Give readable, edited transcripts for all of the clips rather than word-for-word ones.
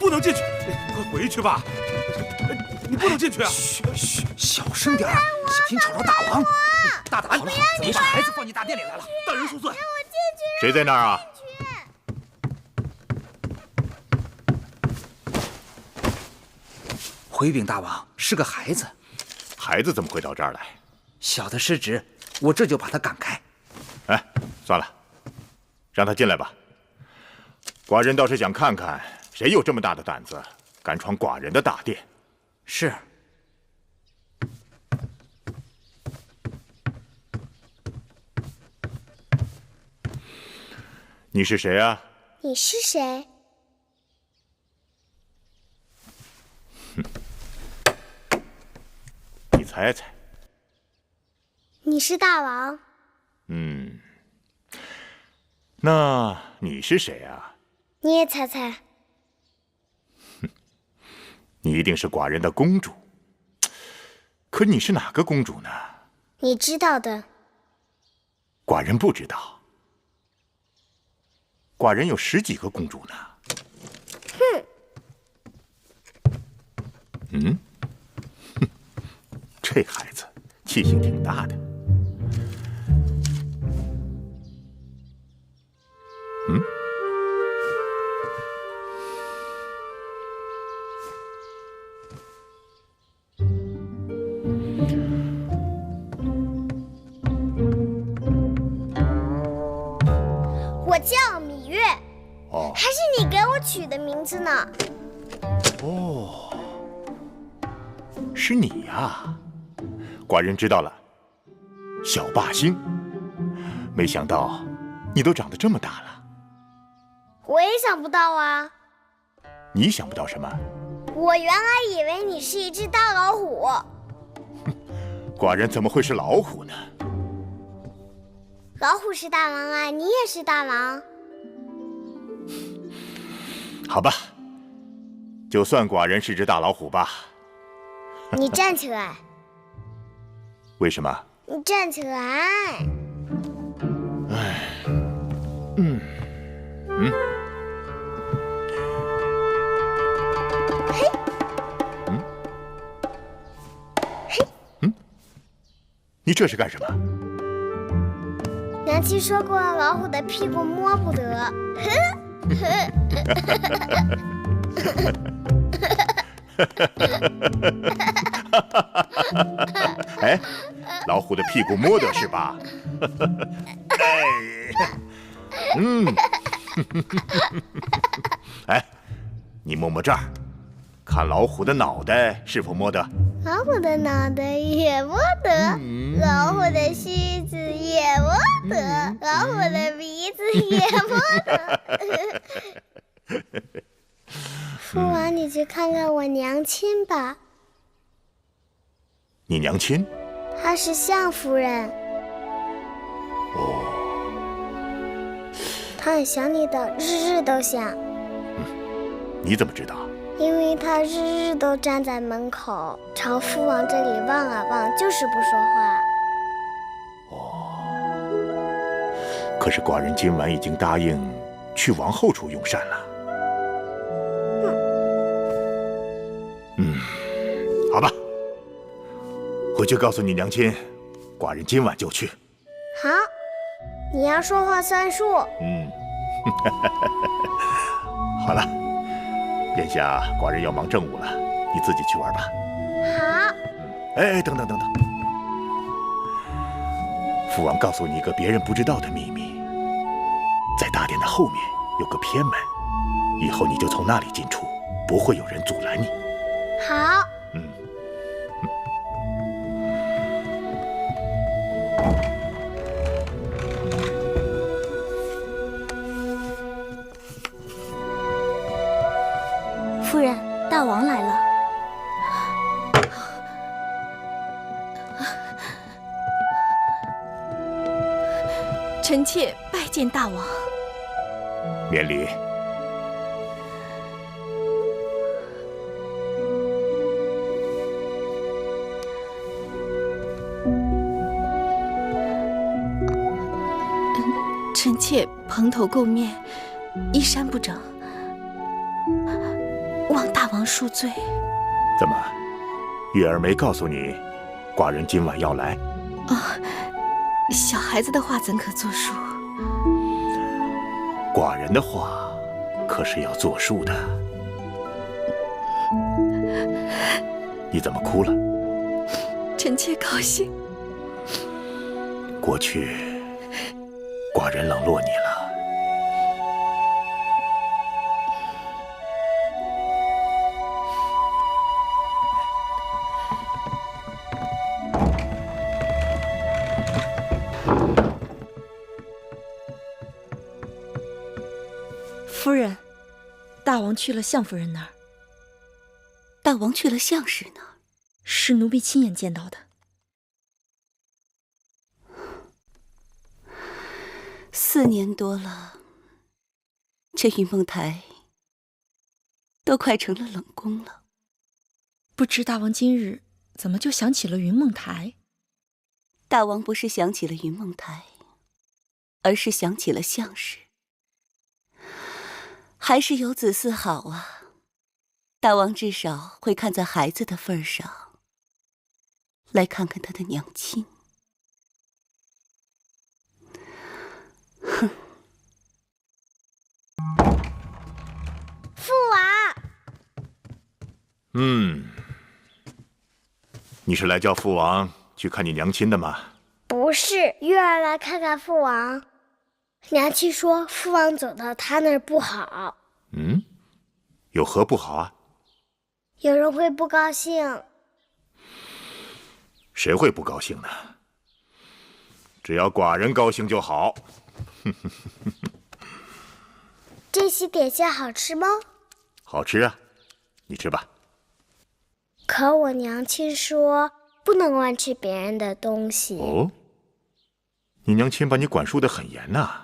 不能进去，快回去吧！你不能进去啊！嘘，小声点，小心吵着大王。大胆！好了，怎么把孩子放进大殿里来了？大人恕罪。让我进去！谁在那儿啊？回禀大王，是个孩子。孩子怎么会到这儿来？小的失职，我这就把他赶开。哎，算了，让他进来吧。寡人倒是想看看，谁有这么大的胆子，敢闯寡人的大殿。是。你是谁啊？你是谁？你猜猜。你是大王。那你是谁啊？你也猜猜。你一定是寡人的公主。可你是哪个公主呢？你知道的。寡人不知道。寡人有10几个公主呢。哼，这孩子气性挺大的。我叫芈月。哦，还是你给我取的名字呢。哦，是你呀！寡人知道了，小霸星。没想到你都长得这么大了。我也想不到啊。你想不到什么？我原来以为你是一只大老虎。寡人怎么会是老虎呢？老虎是大王啊，你也是大王。好吧，就算寡人是只大老虎吧。你站起来。为什么？你站起来。你这是干什么？娘亲说过，老虎的屁股摸不得。哎，老虎的屁股摸得是吧？哎，你摸摸这儿，看老虎的脑袋是否摸得？老虎的脑袋也摸得，老虎的须子也摸得，老虎的鼻子也摸得。父王，你去看看我娘亲吧。你娘亲？她是相夫人。哦。她很想你的，日日都想。你怎么知道？因为她日日都站在门口，朝父王这里望啊望，就是不说话。可是寡人今晚已经答应去王后处用膳了。好吧，回去告诉你娘亲，寡人今晚就去。好，你要说话算数。好了，眼下寡人要忙政务了，你自己去玩吧。好。哎，等等等等，父王告诉你一个别人不知道的秘密，在大殿的后面有个偏门，以后你就从那里进出，不会有人阻拦你。好。夫人，大王来了。臣妾拜见大王。免礼。臣妾蓬头垢面，衣衫不整。望大王恕罪。怎么，月儿没告诉你，寡人今晚要来？小孩子的话怎可作数？寡人的话可是要作数的。你怎么哭了？臣妾高兴。过去，寡人冷落你了。夫人，大王去了相夫人那儿。大王去了相氏那儿？是奴婢亲眼见到的。4年多了，这云梦台都快成了冷宫了。不知大王今日怎么就想起了云梦台？大王不是想起了云梦台，而是想起了相氏。还是有子嗣好啊，大王至少会看在孩子的份上，来看看他的娘亲。哼！父王，你是来叫父王去看你娘亲的吗？不是，月儿来看看父王。娘亲说父王走到他那儿不好。有何不好啊？有人会不高兴。谁会不高兴呢？只要寡人高兴就好。这些点心好吃吗？好吃啊，你吃吧。可我娘亲说不能乱吃别人的东西。哦，你娘亲把你管束得很严呐。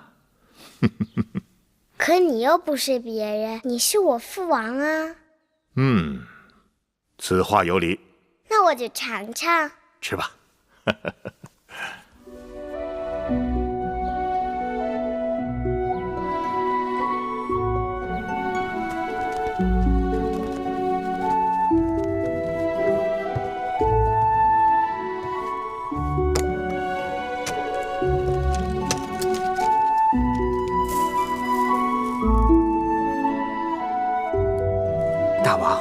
可你又不是别人，你是我父王啊。此话有理。那我就尝尝。吃吧。大王，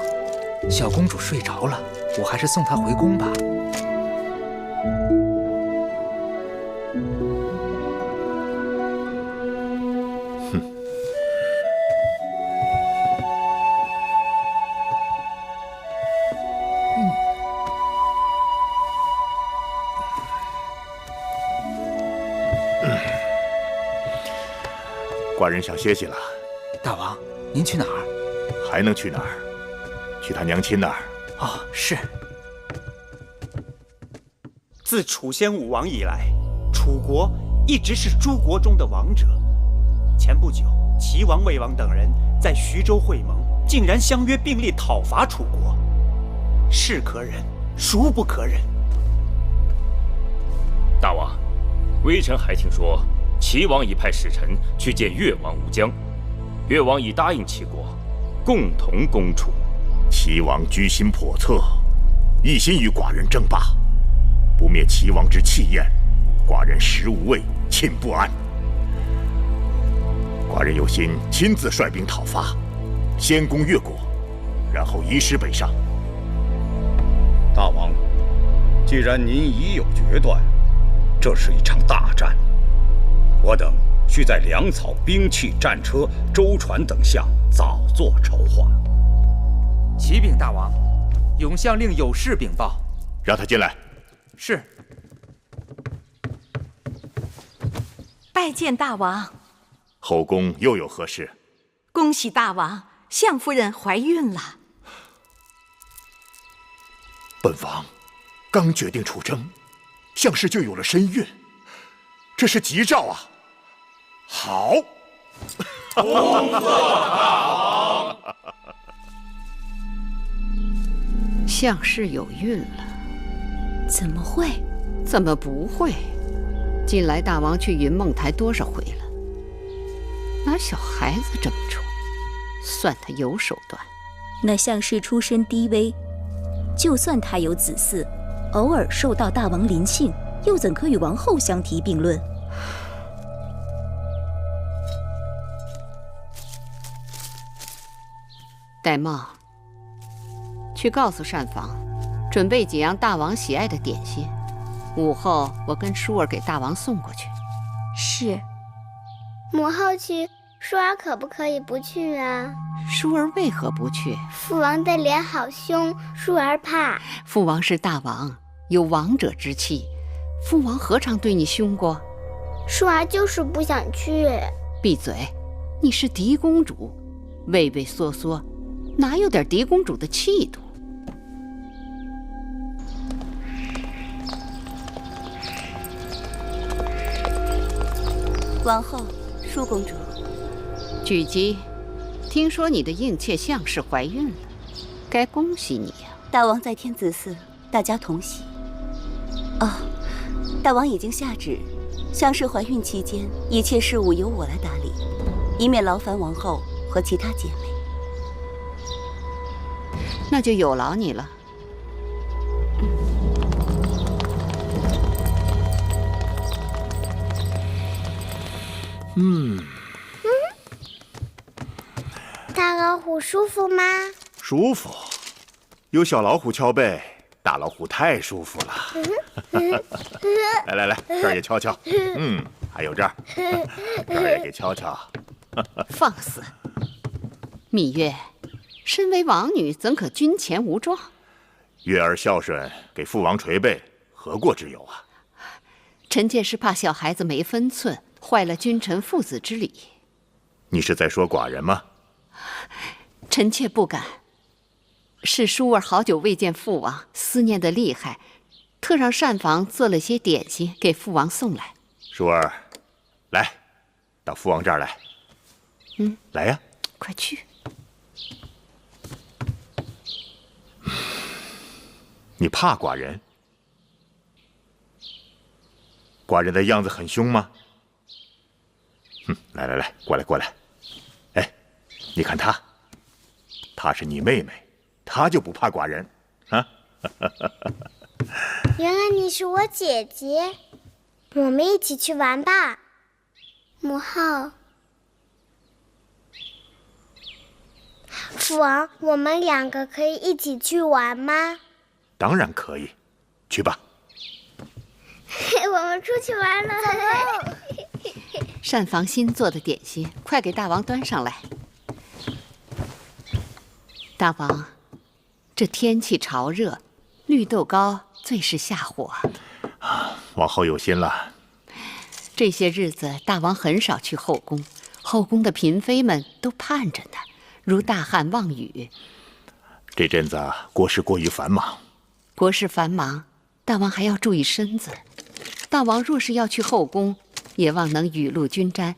小公主睡着了，我还是送她回宫吧。寡人想歇息了。大王，您去哪儿？还能去哪儿？去他娘亲那儿。哦，是。自楚宣武王以来，楚国一直是诸国中的王者。前不久，齐王、魏王等人在徐州会盟，竟然相约并力讨伐楚国，是可忍，孰不可忍？大王，微臣还听说，齐王已派使臣去见越王吴江，越王已答应齐国共同攻楚。齐王居心叵测，一心与寡人争霸，不灭齐王之气焰，寡人食无味，寝不安。寡人有心亲自率兵讨伐，先攻越国，然后移师北上。大王，既然您已有决断，这是一场大战，我等需在粮草、兵器、战车、舟船等项早做筹划。启禀大王，永相令有事禀报。让他进来。是。拜见大王。后宫又有何事？恭喜大王，相夫人怀孕了。本王刚决定出征，相氏就有了身孕，这是吉兆啊！好，恭贺大王！相氏有孕了？怎么会？怎么不会？近来大王去云梦台多少回了？拿小孩子这么宠，算他有手段。那项氏出身低微，就算他有子嗣，偶尔受到大王临幸，又怎可与王后相提并论？戴瑁，去告诉膳房，准备几样大王喜爱的点心，午后我跟舒儿给大王送过去。是。母后去，舒儿可不可以不去啊？舒儿为何不去？父王的脸好凶，舒儿怕。父王是大王，有王者之气，父王何尝对你凶过？舒儿就是不想去。闭嘴！你是嫡公主，畏畏缩缩，哪有点嫡公主的气度？王后，舒公主，举姬，听说你的应妾项氏怀孕了，该恭喜你呀！大王在天子嗣，大家同喜。哦，大王已经下旨，项氏怀孕期间，一切事务由我来打理，以免劳烦王后和其他姐妹。那就有劳你了。大老虎舒服吗？舒服，有小老虎敲背，大老虎太舒服了。来来来，这儿也敲敲。还有这儿，这儿也给敲敲。放肆！芈月，身为王女，怎可军前无状？月儿孝顺，给父王捶背，何过之有啊？臣妾是怕小孩子没分寸，坏了君臣父子之礼。你是在说寡人吗？臣妾不敢。是舒儿好久未见父王，思念的厉害，特让膳房做了些点心给父王送来。舒儿，来，到父王这儿来。来呀，快去。你怕寡人？寡人的样子很凶吗？来来来，过来过来。哎，你看她，她是你妹妹，她就不怕寡人啊？原来你是我姐姐，我们一起去玩吧。母后，父王，我们两个可以一起去玩吗？当然可以，去吧。我们出去玩了。膳房新做的点心，快给大王端上来。大王，这天气潮热，绿豆糕最是下火。王后有心了。这些日子，大王很少去后宫，后宫的嫔妃们都盼着呢，如大汉望雨。这阵子国事过于繁忙。国事繁忙，大王还要注意身子。大王若是要去后宫，也望能雨露均沾，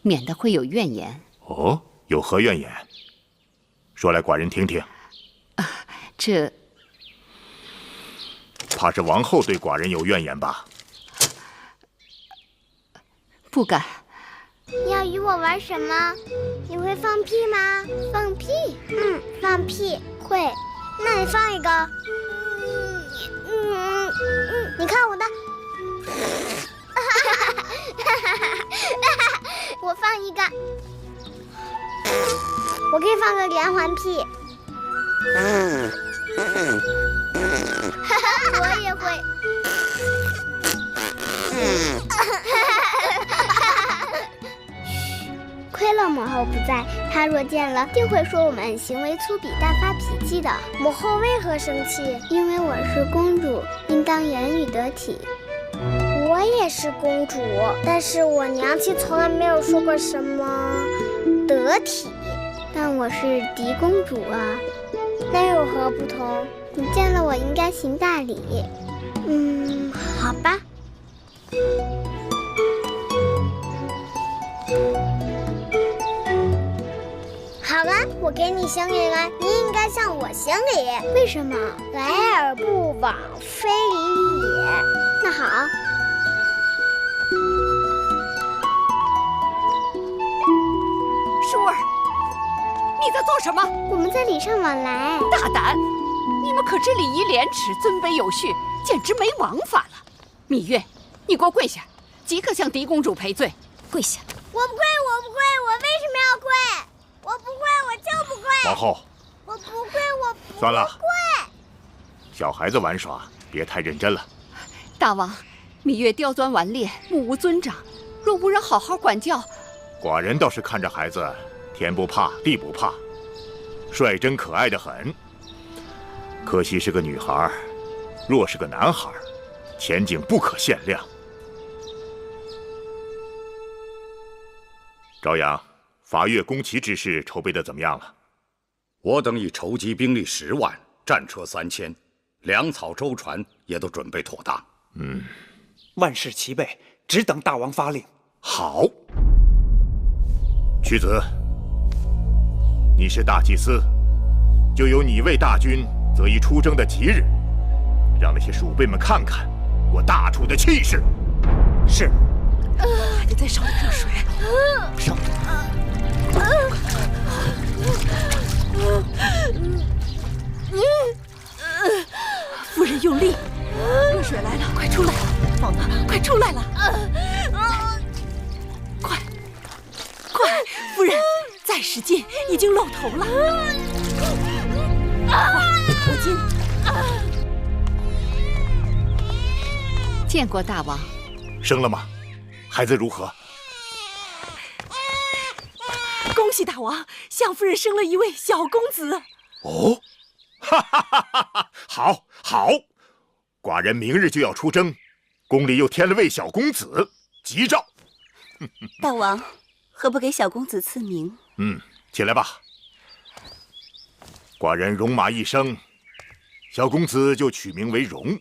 免得会有怨言。哦，有何怨言？说来寡人听听。这怕是王后对寡人有怨言吧？不敢。你要与我玩什么？你会放屁吗？放屁？放屁会。那你放一个。你看我的。我放一个。我可以放个连环屁。我也会。亏了母后不在，她若见了，定会说我们行为粗鄙、大发脾气的。母后为何生气？因为我是公主，应当言语得体。我也是公主，但是我娘亲从来没有说过什么得体。但我是嫡公主啊，那有何不同？你见了我应该行大礼。好吧。好了，我给你行礼了，你应该向我行礼。为什么？来而不往非礼也。那好。舒儿，你在做什么？我们在礼尚往来。大胆！你们可知礼仪廉耻，尊卑有序，简直没王法了。芈月，你给我跪下，即刻向狄公主赔罪。跪下！我不跪，我不跪，我为什么要跪？我不跪，我就不跪。王后，我不跪，我不算了，跪。小孩子玩耍，别太认真了。大王，芈月刁钻顽劣，目无尊长，若无人好好管教，寡人倒是看着孩子，天不怕地不怕，率真可爱的很。可惜是个女孩，若是个男孩，前景不可限量。朝阳，伐越攻齐之事筹备的怎么样了？我等已筹集兵力10万，战车3000，粮草舟船也都准备妥当。万事齐备，只等大王发令。好。屈子，你是大祭司，就由你为大军择一出征的吉日，让那些鼠辈们看看我大楚的气势。是。还得再烧点热水。烧。夫人用力，热水来了，快出来！放哪儿？快出来了！快，夫人，再使劲，已经露头了。我巾。见过大王。生了吗？孩子如何？恭喜大王，相夫人生了一位小公子。哦，哈哈哈哈！好，好，寡人明日就要出征，宫里又添了位小公子，吉兆。大王，何不给小公子赐名？起来吧。寡人戎马一生，小公子就取名为荣。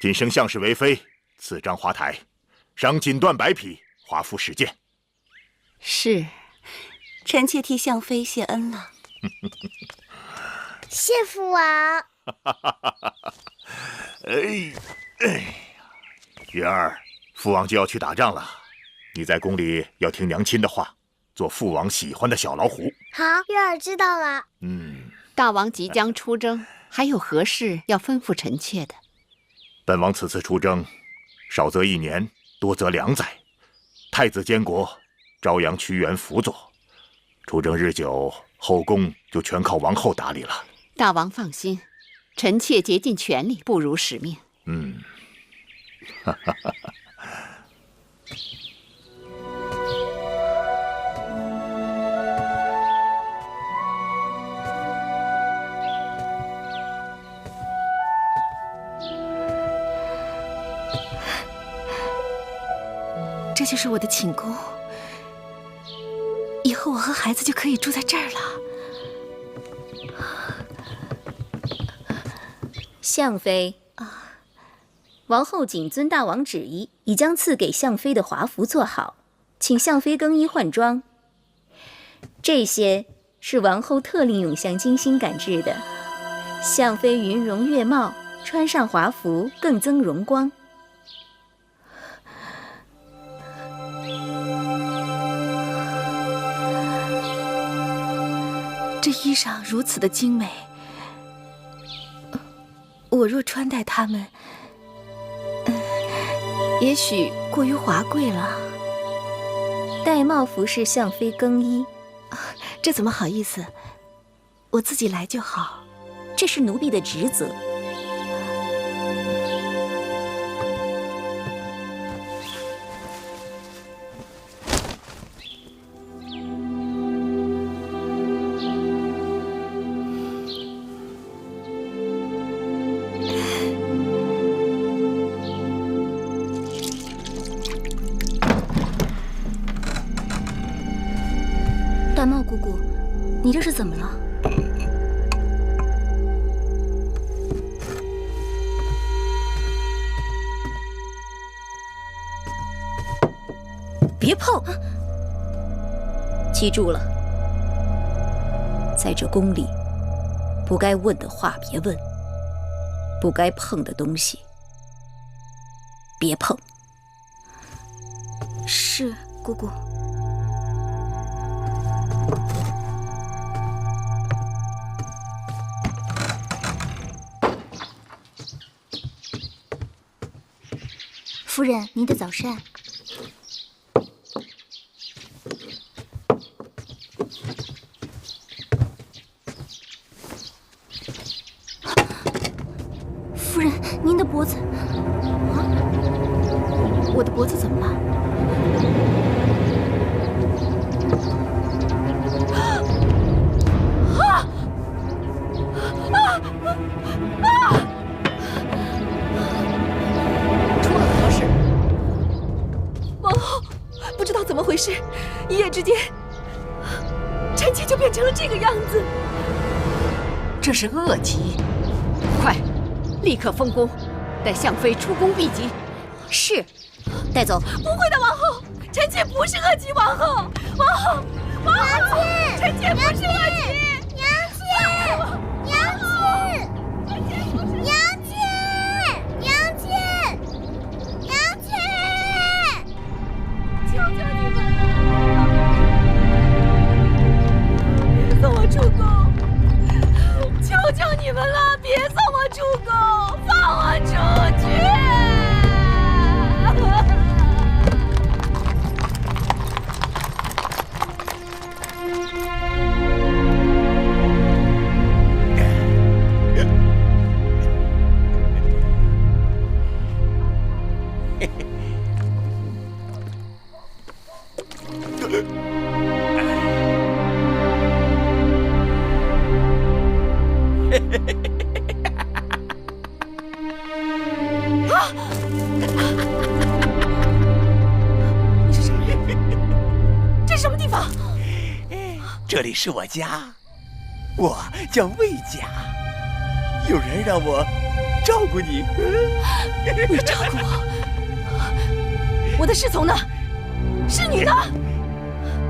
今升相士为妃，赐章华台，赏锦缎100匹，华服10件。是。臣妾替相妃谢恩了。谢父王。哎呀，月儿，父王就要去打仗了，你在宫里要听娘亲的话，做父王喜欢的小老虎。好，月儿知道了。大王即将出征，还有何事要吩咐臣妾的？本王此次出征，少则1年，多则2载。太子监国，朝阳屈原辅佐。出征日久，后宫就全靠王后打理了。大王放心，臣妾竭尽全力，不辱使命。这就是我的寝宫，以后我和孩子就可以住在这儿了。相妃，王后谨遵大王旨意，已将赐给相妃的华服做好，请相妃更衣换装。这些是王后特令永祥精心赶制的，相妃云容月貌，穿上华服更增荣光。这衣裳如此的精美，我若穿戴它们，也许过于华贵了。戴帽服侍相妃更衣，这怎么好意思？我自己来就好。这是奴婢的职责。大帽姑姑，你这是怎么了？别碰！记住了，在这宫里，不该问的话别问，不该碰的东西别碰。是，姑姑。夫人，您的早膳。夫人，您的脖子……啊，我的脖子怎么了？怎么回事？一夜之间，臣妾就变成了这个样子。这是恶疾，快，立刻封宫，带相妃出宫避疾。是，带走。不会的，王后，臣妾不是恶疾王后。王后，王后，臣妾不是恶疾。娘亲，娘亲，娘亲，娘亲，娘亲，求求你们！别送我出宫！求求你们了，别送我出宫，放我出去！这里是我家，我叫魏家。有人让我照顾你。你照顾我？我的侍从呢？侍女呢？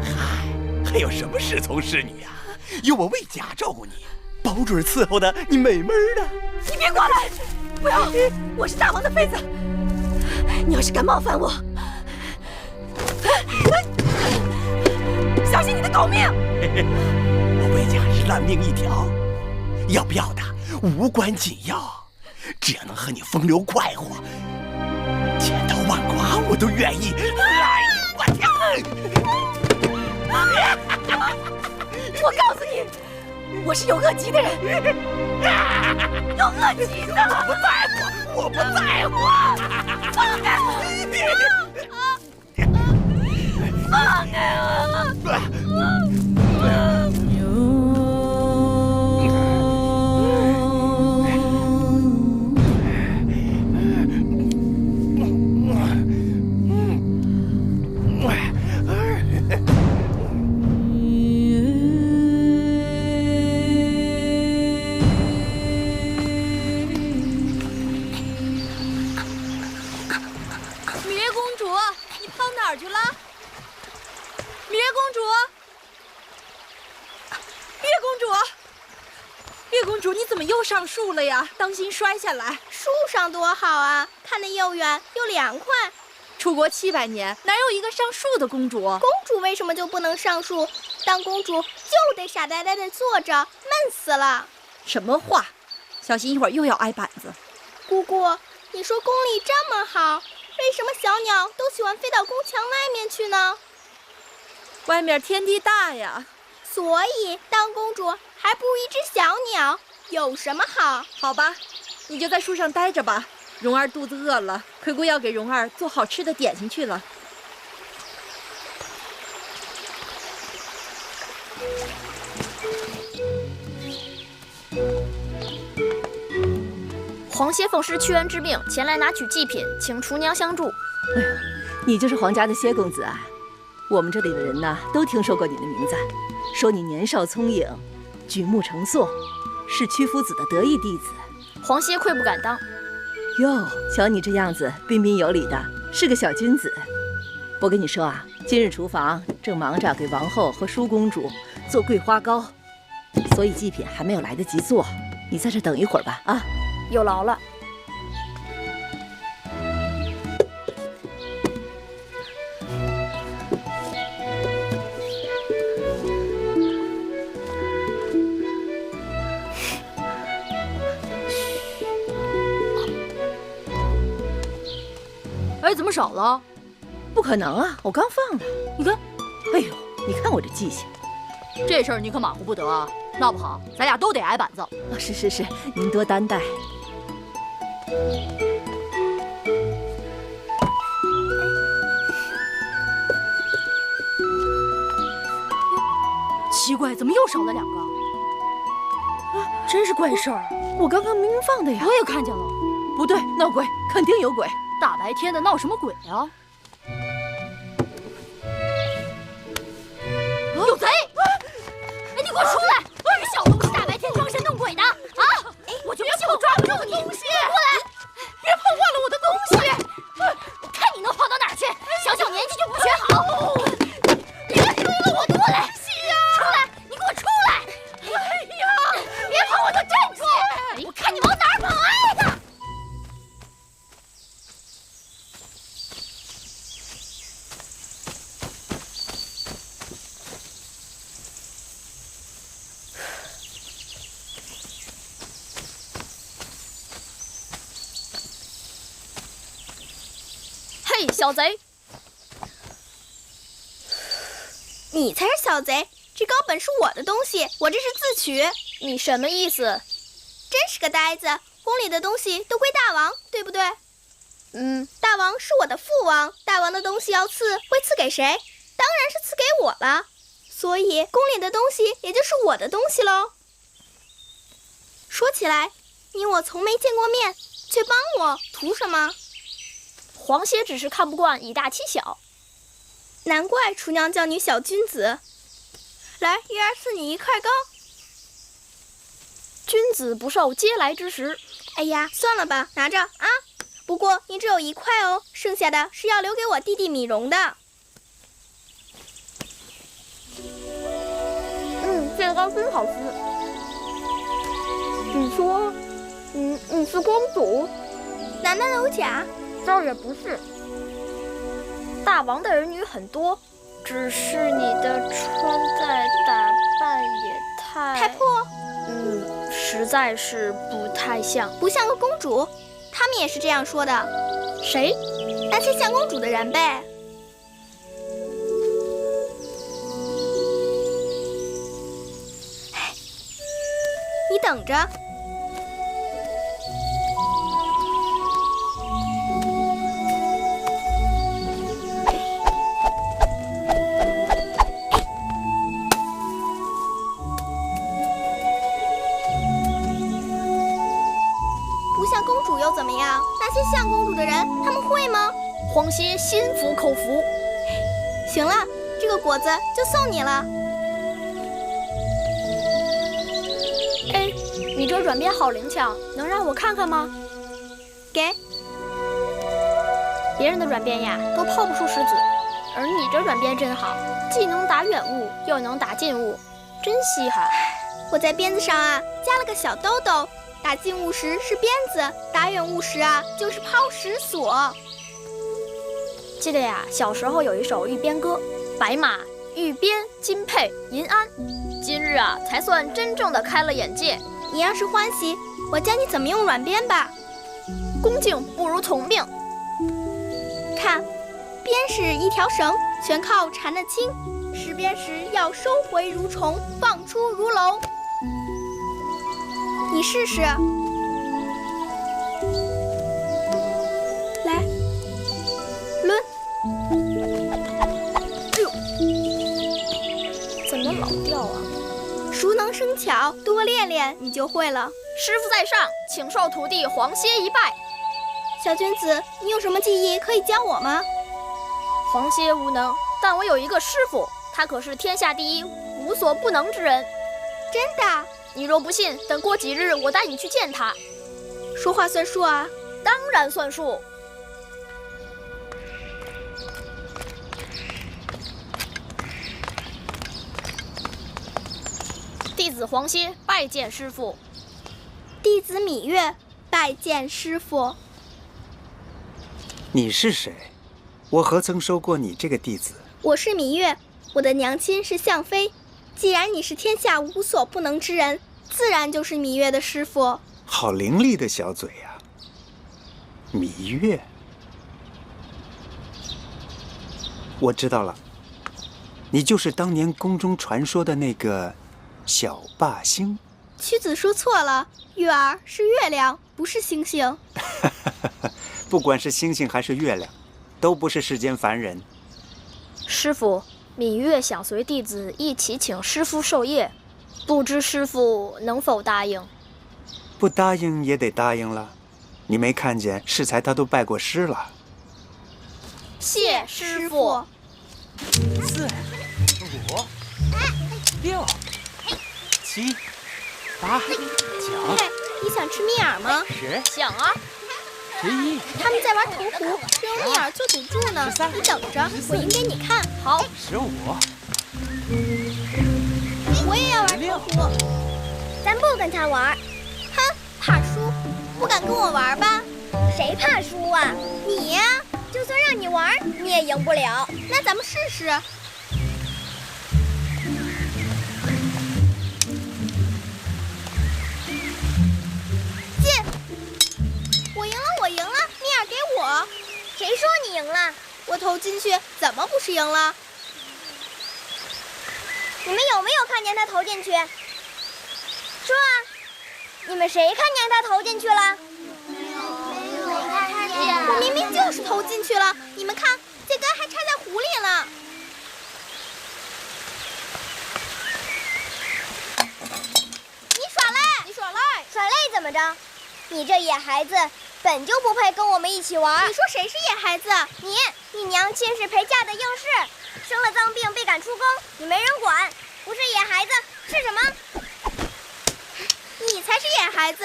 嗨，还有什么侍从侍女啊？有我魏家照顾你，保准伺候的你美美的。你别过来！不要！我是大王的妃子。你要是敢冒犯我，小心你的狗命！我魏家是烂命一条，要不要的无关紧要，只要能和你风流快活，千刀万剐我都愿意。来，我跳！我告诉你，我是有恶疾的人，有恶疾的。我不在乎，我不在乎。放开我！放开我！上树了呀，当心摔下来。树上多好啊，看得又远又凉快。出国700年，哪有一个上树的公主？公主为什么就不能上树？当公主就得傻呆呆地坐着，闷死了。什么话？小心一会儿又要挨板子。姑姑，你说宫里这么好，为什么小鸟都喜欢飞到宫墙外面去呢？外面天地大呀。所以当公主还不如一只小鸟。有什么好？好吧，你就在树上待着吧。蓉儿肚子饿了，奎姑要给蓉儿做好吃的点心去了。皇歇奉师屈恩之命前来拿取祭品，请厨娘相助。哎呦，你就是皇家的歇公子啊！我们这里的人呢，都听说过你的名字，说你年少聪颖，举目成诵。是屈夫子的得意弟子，皇歇愧不敢当。哟，瞧你这样子，彬彬有礼的，是个小君子。我跟你说啊，今日厨房正忙着给王后和舒公主做桂花糕，所以祭品还没有来得及做，你在这等一会儿吧。啊，有劳了。怪怎么少了？不可能啊，我刚放的。你看，哎呦，你看我这记性。这事儿你可马虎不得啊，闹不好咱俩都得挨板子。是，您多担待。奇怪，怎么又少了2个？真是怪事儿！我刚刚明明放的呀。我也看见了。不对，闹鬼，肯定有鬼。大白天的闹什么鬼啊？有贼！哎，你给我出来！你小东西大白天装神弄鬼的啊！我就不信我抓不住你！过来！别碰坏了我的东西！我看你能跑到哪儿去！小小年纪就不学好！别追了，我过来！出来！你给我出来！哎呀！别跑，我都站住！我看你往哪儿跑！哎呀！嘿，小贼！你才是小贼！这高本是我的东西，我这是自取。你什么意思？真是个呆子！宫里的东西都归大王，对不对？大王是我的父王，大王的东西要赐，会赐给谁？当然是赐给我了。所以宫里的东西也就是我的东西喽。说起来，你我从没见过面，却帮我，图什么？皇歇只是看不惯以大欺小。难怪厨娘叫你小君子。来，一儿赐你1块糕。君子不受嗟来之食。哎呀，算了吧，拿着啊。不过你只有1块哦，剩下的是要留给我弟弟米荣的。这个糕真好吃。你说，你是公主？难道有假？倒也不是。大王的儿女很多，只是你的穿戴打扮也太破。实在是不太像，不像个公主。他们也是这样说的。谁？那些像公主的人呗。你等着。不像公主又怎么样？那些像公主的人，他们会吗？皇歇心服口服。行了，这个果子就送你了。哎，你这软鞭好灵巧，能让我看看吗？给。别人的软鞭呀，都抛不出石子，而你这软鞭真好，既能打远物，又能打近物，真稀罕。我在鞭子上啊加了个小兜兜，打近物时是鞭子，打远物时啊就是抛石索。记得呀，小时候有一首玉鞭歌：白马、玉鞭、金佩、银鞍。今日啊，才算真正的开了眼界。你要是欢喜，我教你怎么用软鞭吧。恭敬不如从命。看，鞭是一条绳，全靠缠得轻；拾鞭时要收回如虫，放出如龙。你试试。来，抡。哎呦，怎么老掉啊？熟能生巧，多练练你就会了。师傅在上，请受徒弟皇歇一拜。小君子，你有什么技艺可以教我吗？皇歇无能，但我有一个师傅，他可是天下第一、无所不能之人。真的？你若不信，等过几日我带你去见他。说话算数啊？当然算数。弟子皇歇拜见师傅。弟子芈月拜见师傅。你是谁？我何曾收过你这个弟子？我是芈月，我的娘亲是向妃。既然你是天下无所不能之人，自然就是芈月的师傅。好伶俐的小嘴呀，芈月。我知道了，你就是当年宫中传说的那个小霸星。屈子说错了，月儿是月亮，不是星星。不管是星星还是月亮，都不是世间凡人。师傅，芈月想随弟子一起请师傅授业，不知师傅能否答应？不答应也得答应了。你没看见适才他都拜过师了。谢师傅。4、5、6、7、8、9。你想吃蜜饵吗？10。想啊。11。他们在玩投壶，只有蜜饵做赌注呢。你等着，我赢给你看。好。15。我也要玩投壶。咱不跟他玩。哼，怕输，不敢跟我玩吧？谁怕输啊？你呀。就算让你玩，你也赢不了。那咱们试试。进！我赢了，我赢了，蜜饵给我。谁说你赢了？我投进去，怎么不是赢了？你们有没有看见他投进去？说啊！你们谁看见他投进去了？我明明就是投进去了，你们看，这根还插在壶里了。你耍赖！你耍赖！耍赖怎么着？你这野孩子本就不配跟我们一起玩。你说谁是野孩子？你娘亲是陪嫁的应试，生了脏病被赶出宫，你没人管，不是野孩子是什么？你才是野孩子。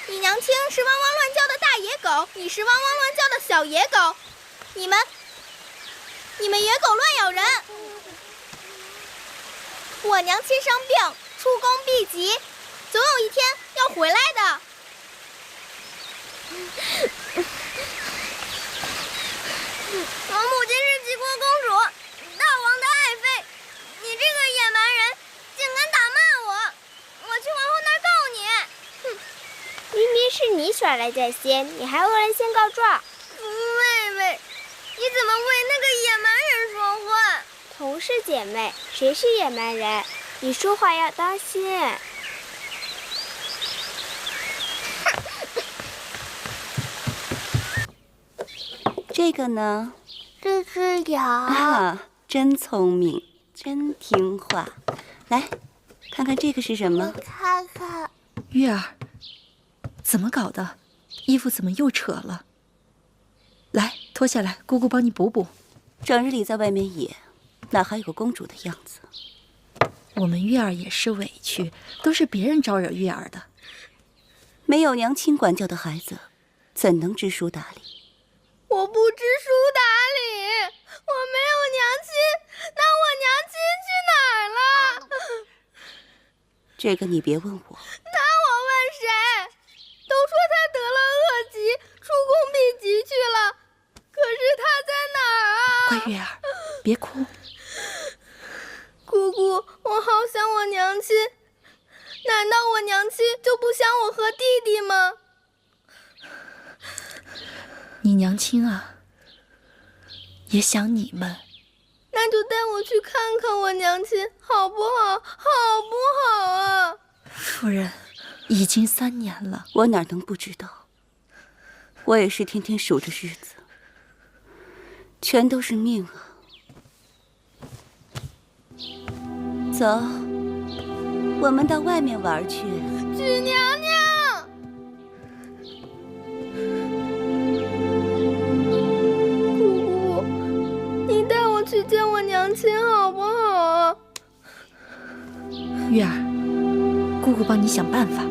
你娘亲是汪汪乱叫的大野狗，你是汪汪乱叫的小野狗，你们野狗乱咬人。我娘亲生病，出宫避疾，总有一天要回来的。我母亲是齐国公主，大王的爱妃，你这个野蛮人竟敢打骂我，我去皇后那儿告你。哼！明明是你耍赖在先，你还恶人先告状。妹妹，你怎么为那个野蛮人说话？同是姐妹，谁是野蛮人？你说话要当心。这个呢？这只羊啊，真聪明，真听话。来，看看这个是什么？看看。月儿，怎么搞的？衣服怎么又扯了？来，脱下来，姑姑帮你补补。整日里在外面野，哪还有个公主的样子？我们月儿也是委屈，都是别人招惹月儿的。没有娘亲管教的孩子，怎能知书达理？我不知书达理，我没有娘亲，那我娘亲去哪儿了？这个你别问我。那我问谁？都说他得了恶疾，出宫避疾去了，可是他在哪儿啊？乖月儿，别哭。姑姑，我好想我娘亲，难道我娘亲就不想我和弟弟吗？你娘亲啊，也想你们。那就带我去看看我娘亲，好不好？好不好啊？夫人，已经3年了，我哪能不知道？我也是天天数着日子，全都是命啊！走，我们到外面玩去。许娘娘。去见我娘亲好不好啊？月儿，姑姑帮你想办法。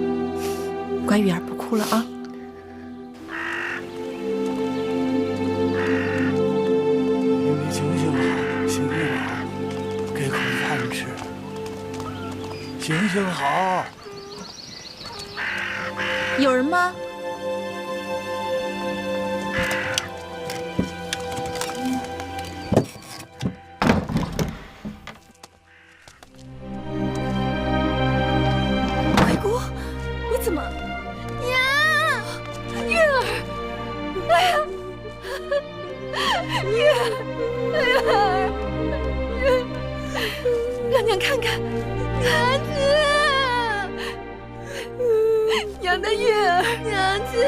乖，月儿不哭了啊。你行行好，行行好，给口饭吃。行行好。有人吗？月儿，让娘看看，娘亲，娘的月儿，娘亲，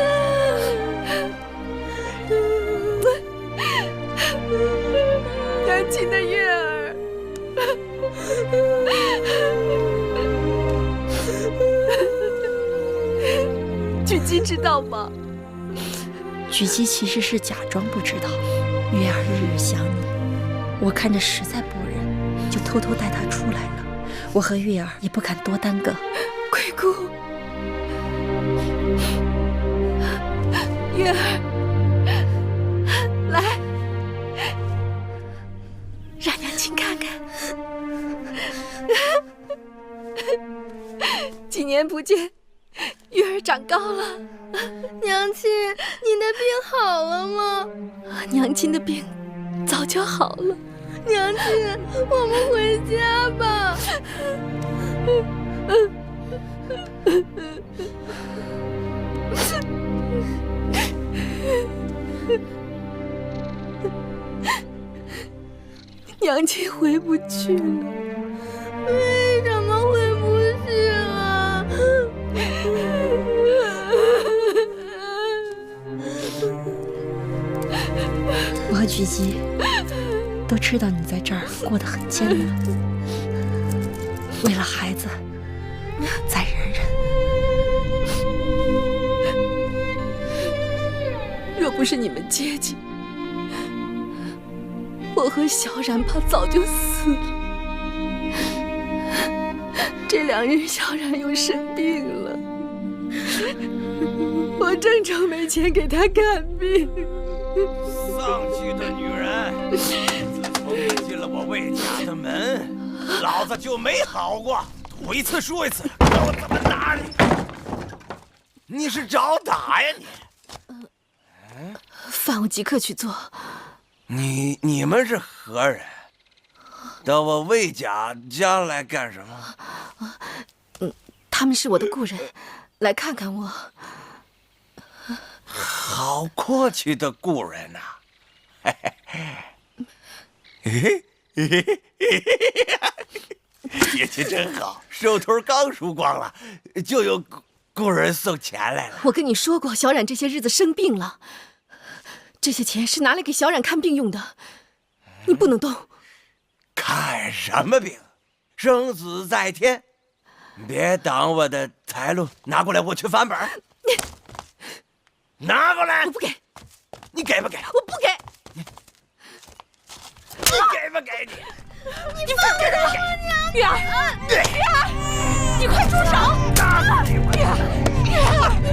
娘亲的月儿。菊姬知道吗？菊姬其实是假装不知道。月儿日日想你，我看着实在不忍，就偷偷带她出来了。我和月儿也不敢多耽搁。贵姑，月儿，来，让娘亲看看。几年不见，月儿长高了。娘亲，你的病好了吗？娘亲的病早就好了。娘亲，我们回家吧。娘亲回不去了。为什么回不去了？我和菊姬都知道你在这儿过得很艰难，为了孩子，再忍忍。若不是你们接济，我和小冉怕早就死了。这2日小冉又生病了，我正愁没钱给她看病。丧气的女人！自从你进了我魏家的门，老子就没好过。赌一次输一次，看我怎么打你！你是找打呀你？饭我即刻去做。你们是何人？到我魏家来干什么？他们是我的故人，来看看我。好阔气的故人呐！姐姐真好，手头刚输光了，就有故人送钱来了。我跟你说过，小冉这些日子生病了，这些钱是拿来给小冉看病用的，你不能动。看什么病？生死在天，别挡我的财路，拿过来，我去翻本。拿过来！我不给。你给不给？我不给。你给不给你？你放开我！月儿，月儿，你快住手！月儿，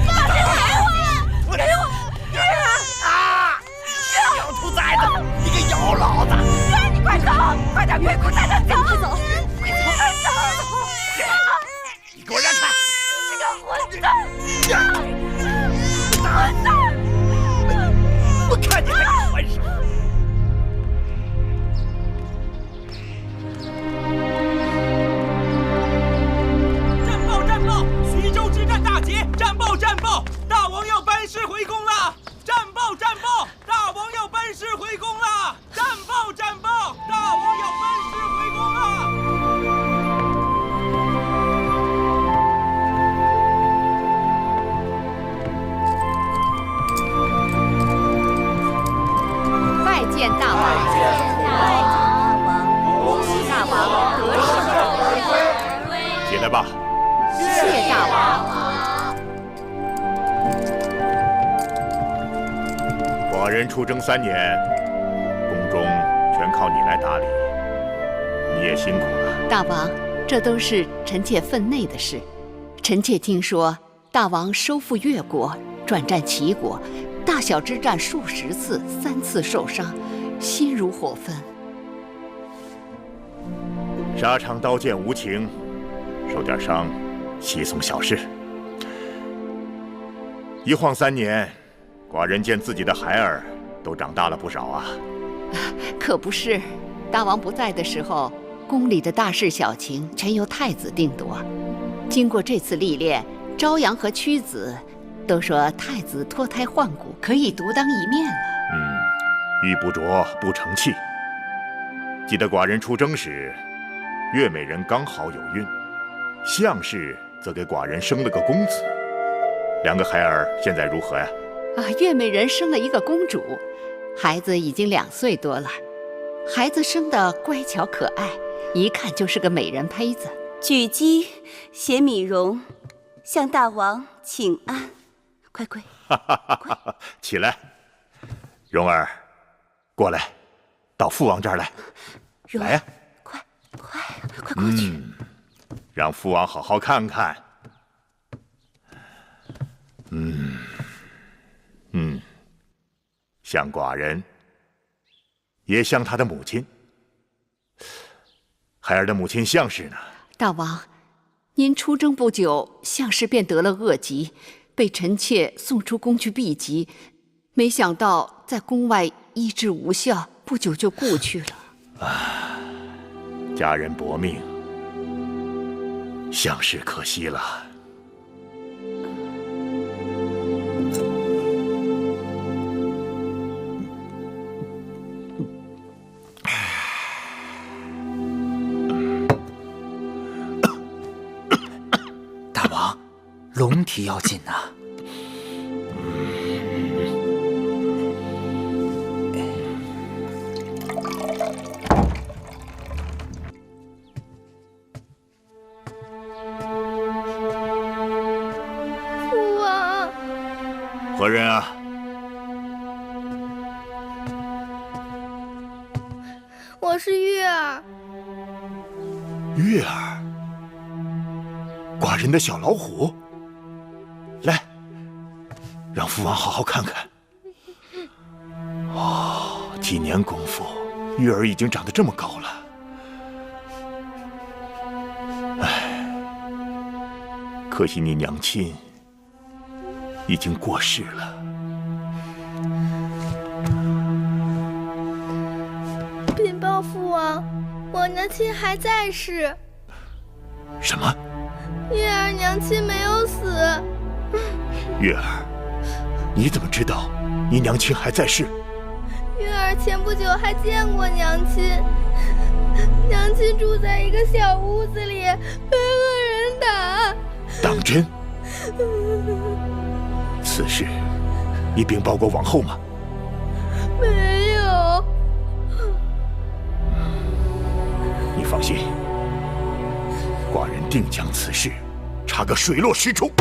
放开我！给我！月儿啊！小兔崽子，你个妖老子！月儿，你快走，快点，月姑带他走，快走，快走！你给我让开！你这个混蛋！混蛋！我看你还敢还手！战报！战报！徐州之战大捷！战报！战报！大王要班师回宫了！战报！战报！大王要班师回宫了！战报！战报！大王要班师回宫了！拜见大王！恭喜大王得胜！起来吧。谢大王。寡人出征3年，宫中全靠你来打理，你也辛苦了。大王，这都是臣妾分内的事。臣妾听说大王收复越国，转战齐国，大小之战数十次，3次受伤，心如火焚。沙场刀剑无情，受点伤，稀松小事。一晃3年，寡人见自己的孩儿都长大了不少啊。可不是，大王不在的时候，宫里的大事小情全由太子定夺。经过这次历练，朝阳和屈子都说太子脱胎换骨，可以独当一面了。玉不琢不成器，记得寡人出征时，月美人刚好有孕，项氏则给寡人生了个公子。两个孩儿现在如何呀？月美人生了一个公主，孩子已经2岁多了。孩子生得乖巧可爱，一看就是个美人胚子。举鸡携米容，向大王请安。快快，起来，蓉儿，过来，到父王这儿来。来呀，快过去。让父王好好看看。像寡人，也像他的母亲。孩儿的母亲项氏呢？大王，您出征不久，项氏便得了恶疾，被臣妾送出宫去避疾。没想到在宫外医治无效，不久就故去了。家人薄命，项氏可惜了。大王，龙体要紧呐。父王，何人啊？我是月儿。月儿。寡人的小老虎，来，让父王好好看看。几年功夫，月儿已经长得这么高了。可惜你娘亲已经过世了。禀报父王，我娘亲还在世。什么？月儿娘亲没有死。月儿，你怎么知道你娘亲还在世？月儿前不久还见过娘亲，娘亲住在一个小屋子里，被恶人打。当真？此事你禀报过王后吗？没有。你放心，寡人定将此事查个水落石出。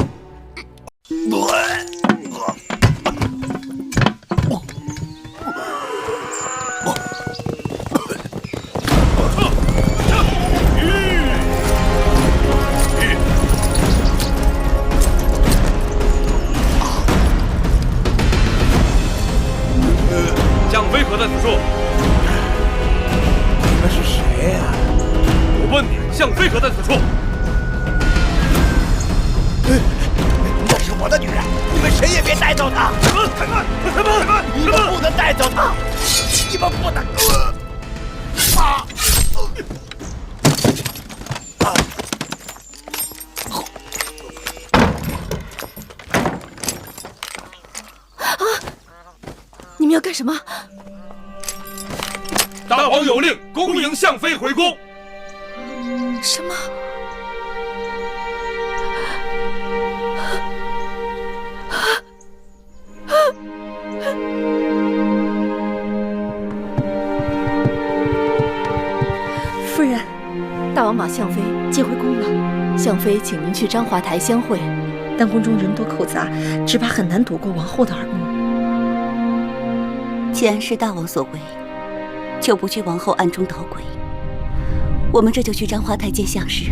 项飞何在此处？你们是谁呀？我问你，项飞何在此处？那是我的女人，你们谁也别带走她！开门！你们不能带走她！你们不能！你们要干什么？大王有令，恭迎项飞回宫。什么？夫人，大王把项飞接回宫了。项飞请您去章华台相会，但宫中人多口杂，只怕很难躲过王后的耳目。既然是大王所为，就不惧王后暗中捣鬼。我们这就去章华台见项氏。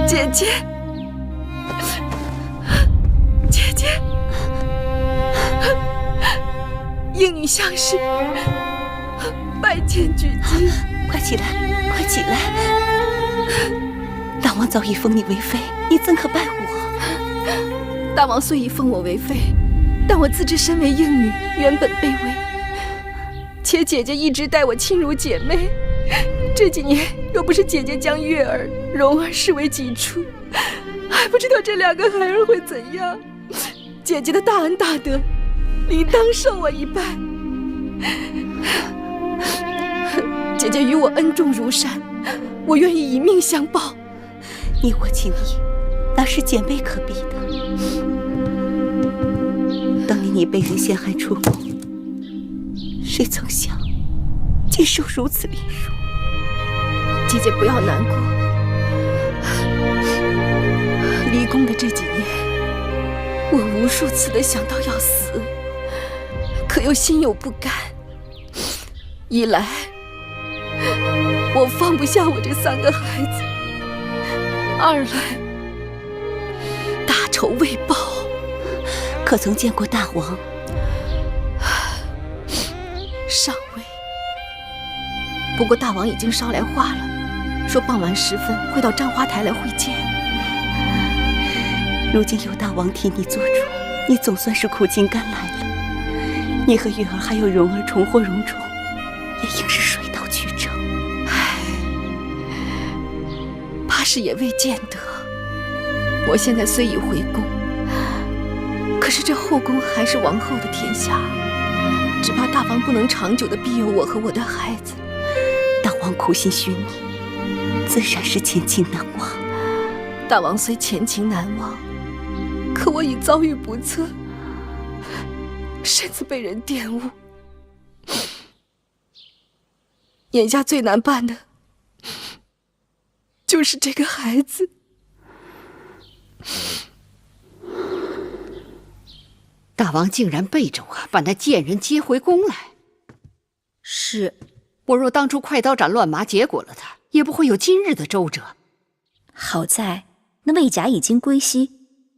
姐姐，姐姐，应女项氏拜见举姬。快起来，快起来！大王早已封你为妃，你怎可拜我？大王虽已封我为妃，但我自知身为应女，原本卑微。且姐姐一直待我亲如姐妹。这几年，若不是姐姐将月儿、蓉儿视为己出，还不知道这2个孩儿会怎样。姐姐的大恩大德，理当受我一拜。姐姐与我恩重如山，我愿意以命相报。你我情谊，哪是姐妹可比的？当年你被人陷害出宫，谁曾想今受如此凌辱？姐姐不要难过。离宫的这几年，我无数次的想到要死，可又心有不甘。一来，我放不下我这3个孩子；二来，大仇未报。可曾见过大王？尚未。不过大王已经捎来话了，说傍晚时分会到簪花台来会见。如今有大王替你做主，你总算是苦尽甘来了。你和月儿还有蓉儿重获荣宠，也应是水到渠成。唉，怕是也未见得。我现在虽已回宫，可是这后宫还是王后的天下，只怕大王不能长久的庇佑我和我的孩子。大王苦心许你，自然是前情难忘。大王虽前情难忘，可我已遭遇不测，身子被人玷污。眼下最难办的，就是这个孩子。大王竟然背着我把那贱人接回宫来。是，我若当初快刀斩乱麻结果了他，也不会有今日的周折。好在那魏甲已经归西，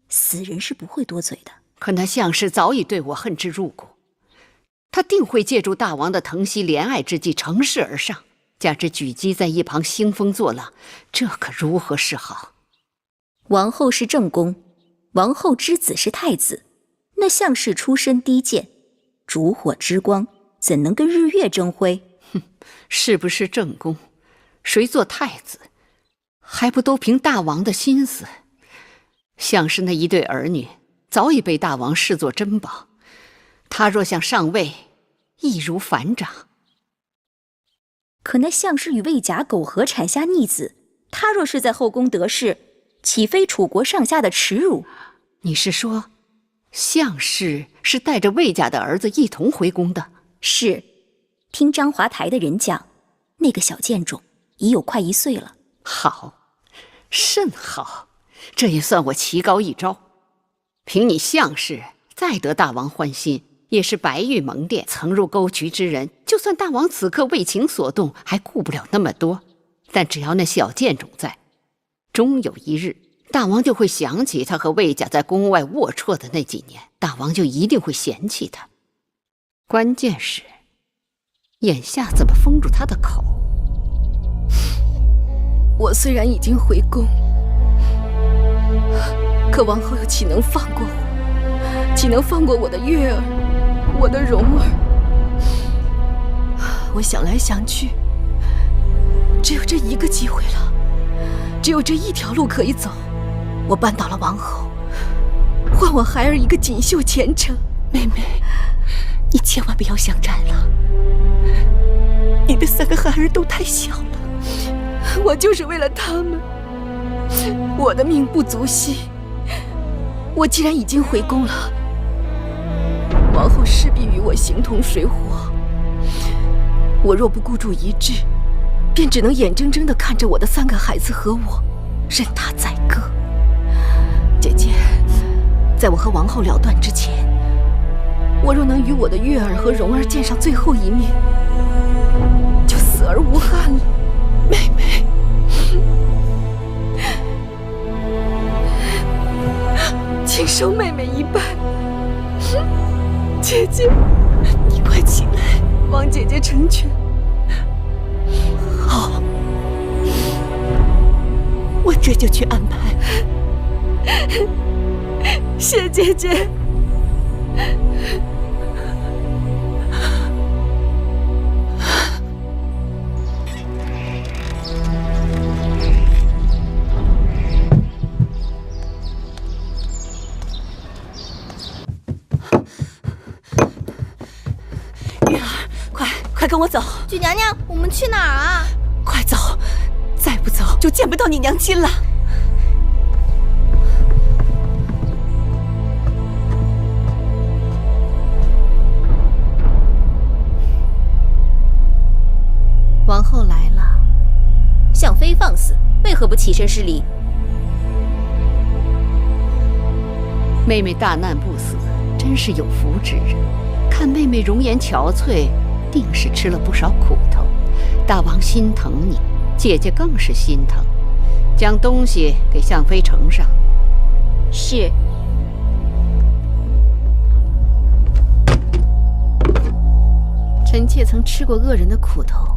死人是不会多嘴的。可那项氏早已对我恨之入骨，他定会借助大王的疼惜怜爱之计乘势而上，加之举姬在一旁兴风作浪，这可如何是好？王后是正宫，王后之子是太子，那项氏出身低贱，烛火之光怎能跟日月争辉？哼，是不是正宫，谁做太子，还不都凭大王的心思？项氏那一对儿女早已被大王视作珍宝，他若想上位，易如反掌。可那项氏与魏甲苟合产下逆子，他若是在后宫得势，岂非楚国上下的耻辱？你是说，项氏是带着魏家的儿子一同回宫的？是，听章华台的人讲，那个小贱种已有快1岁了。好，甚好，这也算我棋高一招。凭你项氏再得大王欢心，也是白玉蒙殿曾入沟渠之人，就算大王此刻为情所动，还顾不了那么多。但只要那小贱种在，终有一日，大王就会想起他和魏家在宫外龌龊的那几年，大王就一定会嫌弃他。关键是，眼下怎么封住他的口？我虽然已经回宫，可王后又岂能放过我？岂能放过我的月儿，我的蓉儿？我想来想去，只有这一个机会了，只有这一条路可以走。我扳倒了王后，换我孩儿一个锦绣前程。妹妹，你千万不要想战了，你的3个孩儿都太小了。我就是为了他们，我的命不足惜。我既然已经回宫了，王后势必与我形同水火。我若不孤注一掷，便只能眼睁睁地看着我的3个孩子和我任他宰割。姐姐，在我和王后了断之前，我若能与我的月儿和蓉儿见上最后一面，就死而无憾了。妹妹，请收妹妹一半。姐姐，你快起来，望姐姐成全。好，我这就去安排。谢姐姐。快跟我走！举娘娘，我们去哪儿啊？快走，再不走就见不到你娘亲了。王后来了。向妃放肆，为何不起身施礼？妹妹大难不死，真是有福之人。看妹妹容颜憔悴，定是吃了不少苦头。大王心疼你，姐姐更是心疼。将东西给向妃呈上。是。臣妾曾吃过恶人的苦头。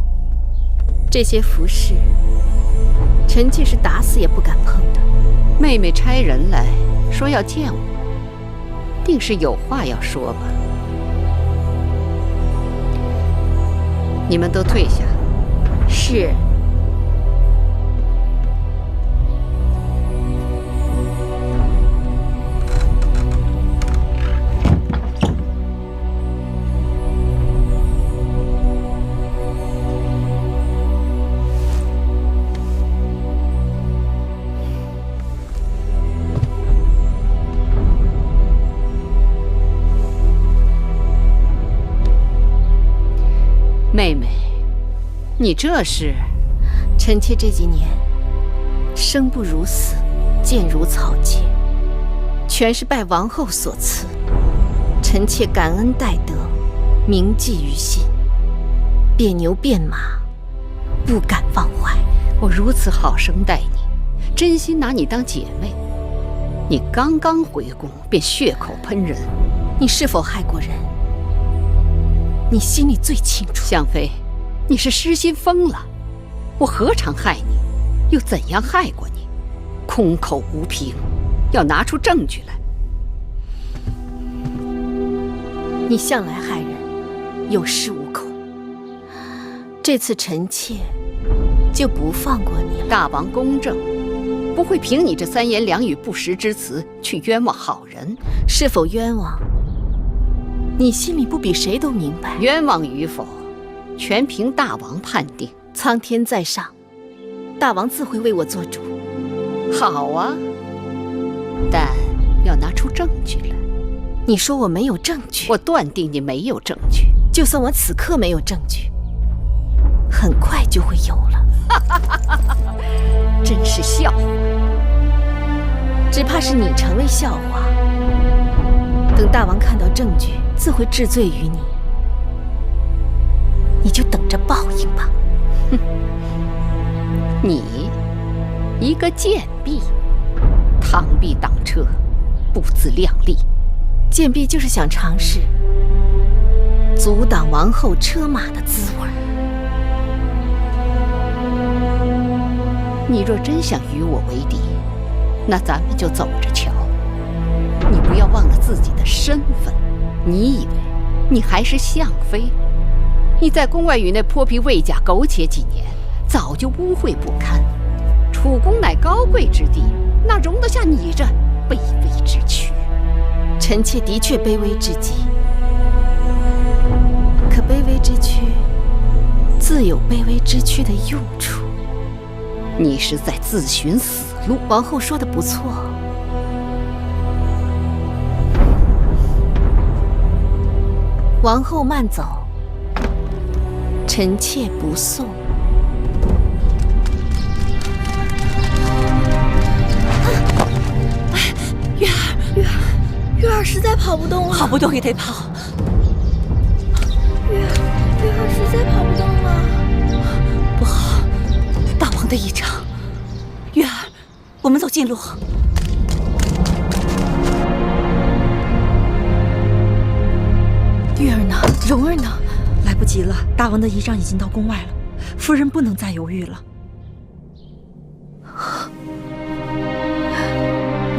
这些服饰，臣妾是打死也不敢碰的。妹妹差人来说要见我，定是有话要说吧。你们都退下。是。妹妹，你这是？臣妾这几年生不如死，贱如草芥，全是拜王后所赐。臣妾感恩戴德，铭记于心，变牛变马，不敢忘怀。我如此好生待你，真心拿你当姐妹。你刚刚回宫便血口喷人，你是否害过人？你心里最清楚。向妃，你是失心疯了。我何尝害你，又怎样害过你？空口无凭，要拿出证据来。你向来害人，有恃无恐。这次臣妾就不放过你了。大王公正，不会凭你这三言两语不实之词去冤枉好人。是否冤枉？你心里不比谁都明白。冤枉与否，全凭大王判定。苍天在上，大王自会为我做主。好啊，但要拿出证据来。你说我没有证据？我断定你没有证据。就算我此刻没有证据，很快就会有了。真是笑话。只怕是你成为笑话。等大王看到证据，自会治罪于你。你就等着报应吧。哼，你一个贱婢，螳臂挡车，不自量力。贱婢就是想尝试阻挡王后车马的滋味。你若真想与我为敌，那咱们就走着瞧。你不要忘了自己的身份。你以为你还是相妃？你在宫外与那泼皮魏甲苟且几年，早就污秽不堪。楚宫乃高贵之地，哪容得下你这卑微之躯？臣妾的确卑微至极，可卑微之躯自有卑微之躯的用处。你是在自寻死路。王后说的不错。王后慢走，臣妾不送。月儿实在跑不动了。跑不动也得跑。月儿实在跑不动了。不好，大王的异常。月儿，我们走近路。月儿呢？蓉儿呢？来不及了，大王的仪仗已经到宫外了，夫人不能再犹豫了。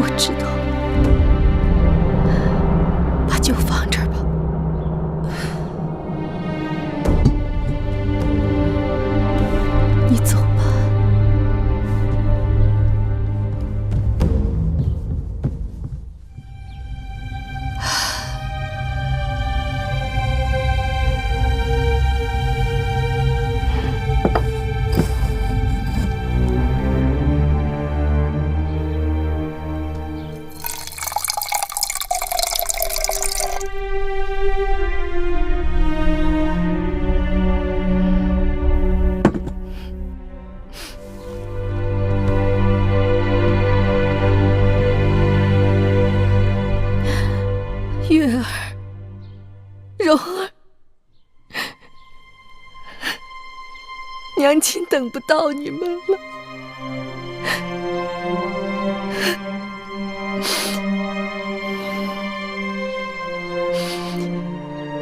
我知道，把酒放这儿吧。你走吧。儿，蓉儿，娘亲等不到你们了。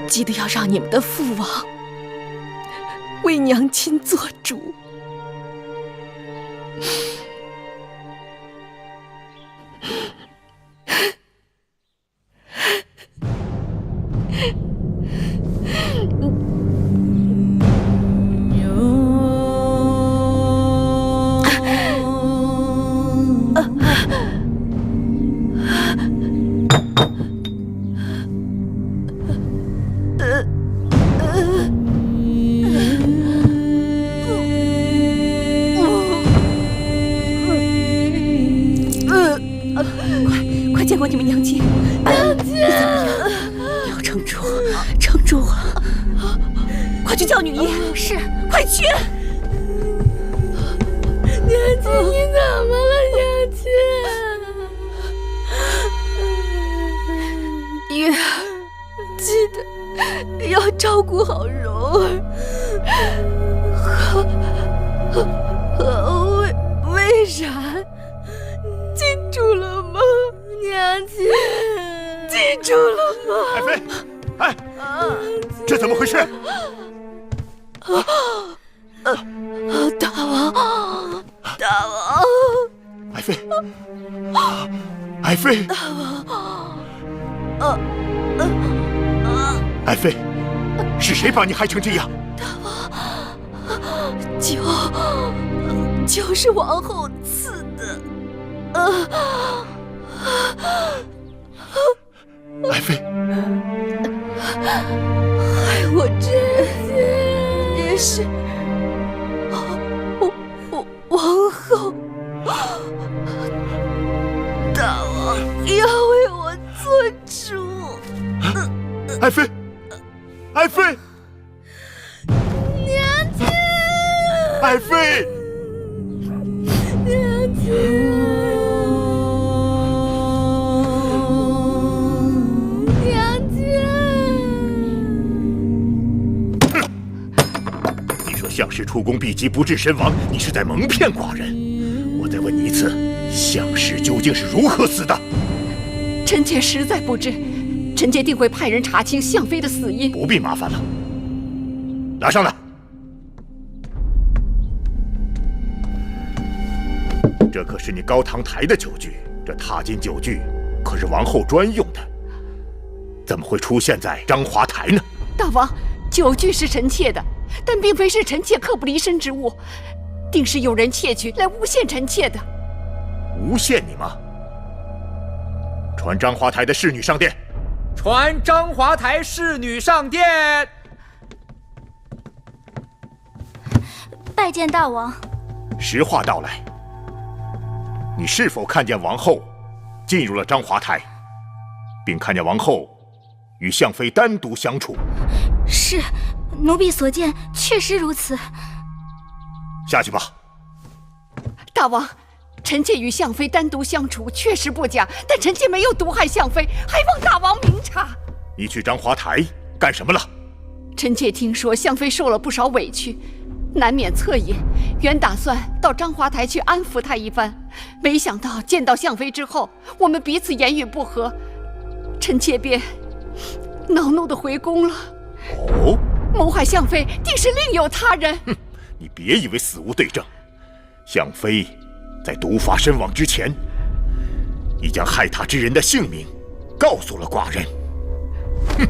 记得要让你们的父王为娘亲做主。快见过你们娘亲！娘亲，你怎么样？你要撑住，撑住啊！快去叫女医！是，快去！娘亲，你怎么了，娘亲？月，记得要照顾好蓉儿。和魏然记住了吗？娘亲，记住了吗？爱妃，哎，这怎么回事？大王，大王，爱妃，爱妃，大王，爱妃，是谁把你害成这样？大王，就是王后赐的。爱妃，害我这些也是王后。大王要为我做主。爱妃，爱妃，娘亲，爱妃，娘亲。项氏出宫避疾不治身亡，你是在蒙骗寡人。我再问你一次，项氏究竟是如何死的？臣妾实在不知，臣妾定会派人查清项妃的死因。不必麻烦了，拿上来。这可是你高堂台的酒具，这踏金酒具可是王后专用的，怎么会出现在章华台呢？大王，酒具是臣妾的。但并非是臣妾刻不离身之物，定是有人窃取来诬陷臣妾的。诬陷你吗？传章华台的侍女上殿。传章华台侍女上殿。拜见大王。实话道来，你是否看见王后进入了章华台，并看见王后与项妃单独相处？是。奴婢所见确实如此。下去吧。大王，臣妾与项妃单独相处确实不假，但臣妾没有毒害项妃，还望大王明察。你去章华台干什么了？臣妾听说项妃受了不少委屈，难免恻隐，原打算到章华台去安抚她一番，没想到见到项妃之后，我们彼此言语不合，臣妾便恼怒地回宫了。哦。谋害项妃定是另有他人。哼，你别以为死无对证，项妃在毒发身亡之前，已将害她之人的姓名告诉了寡人。哼！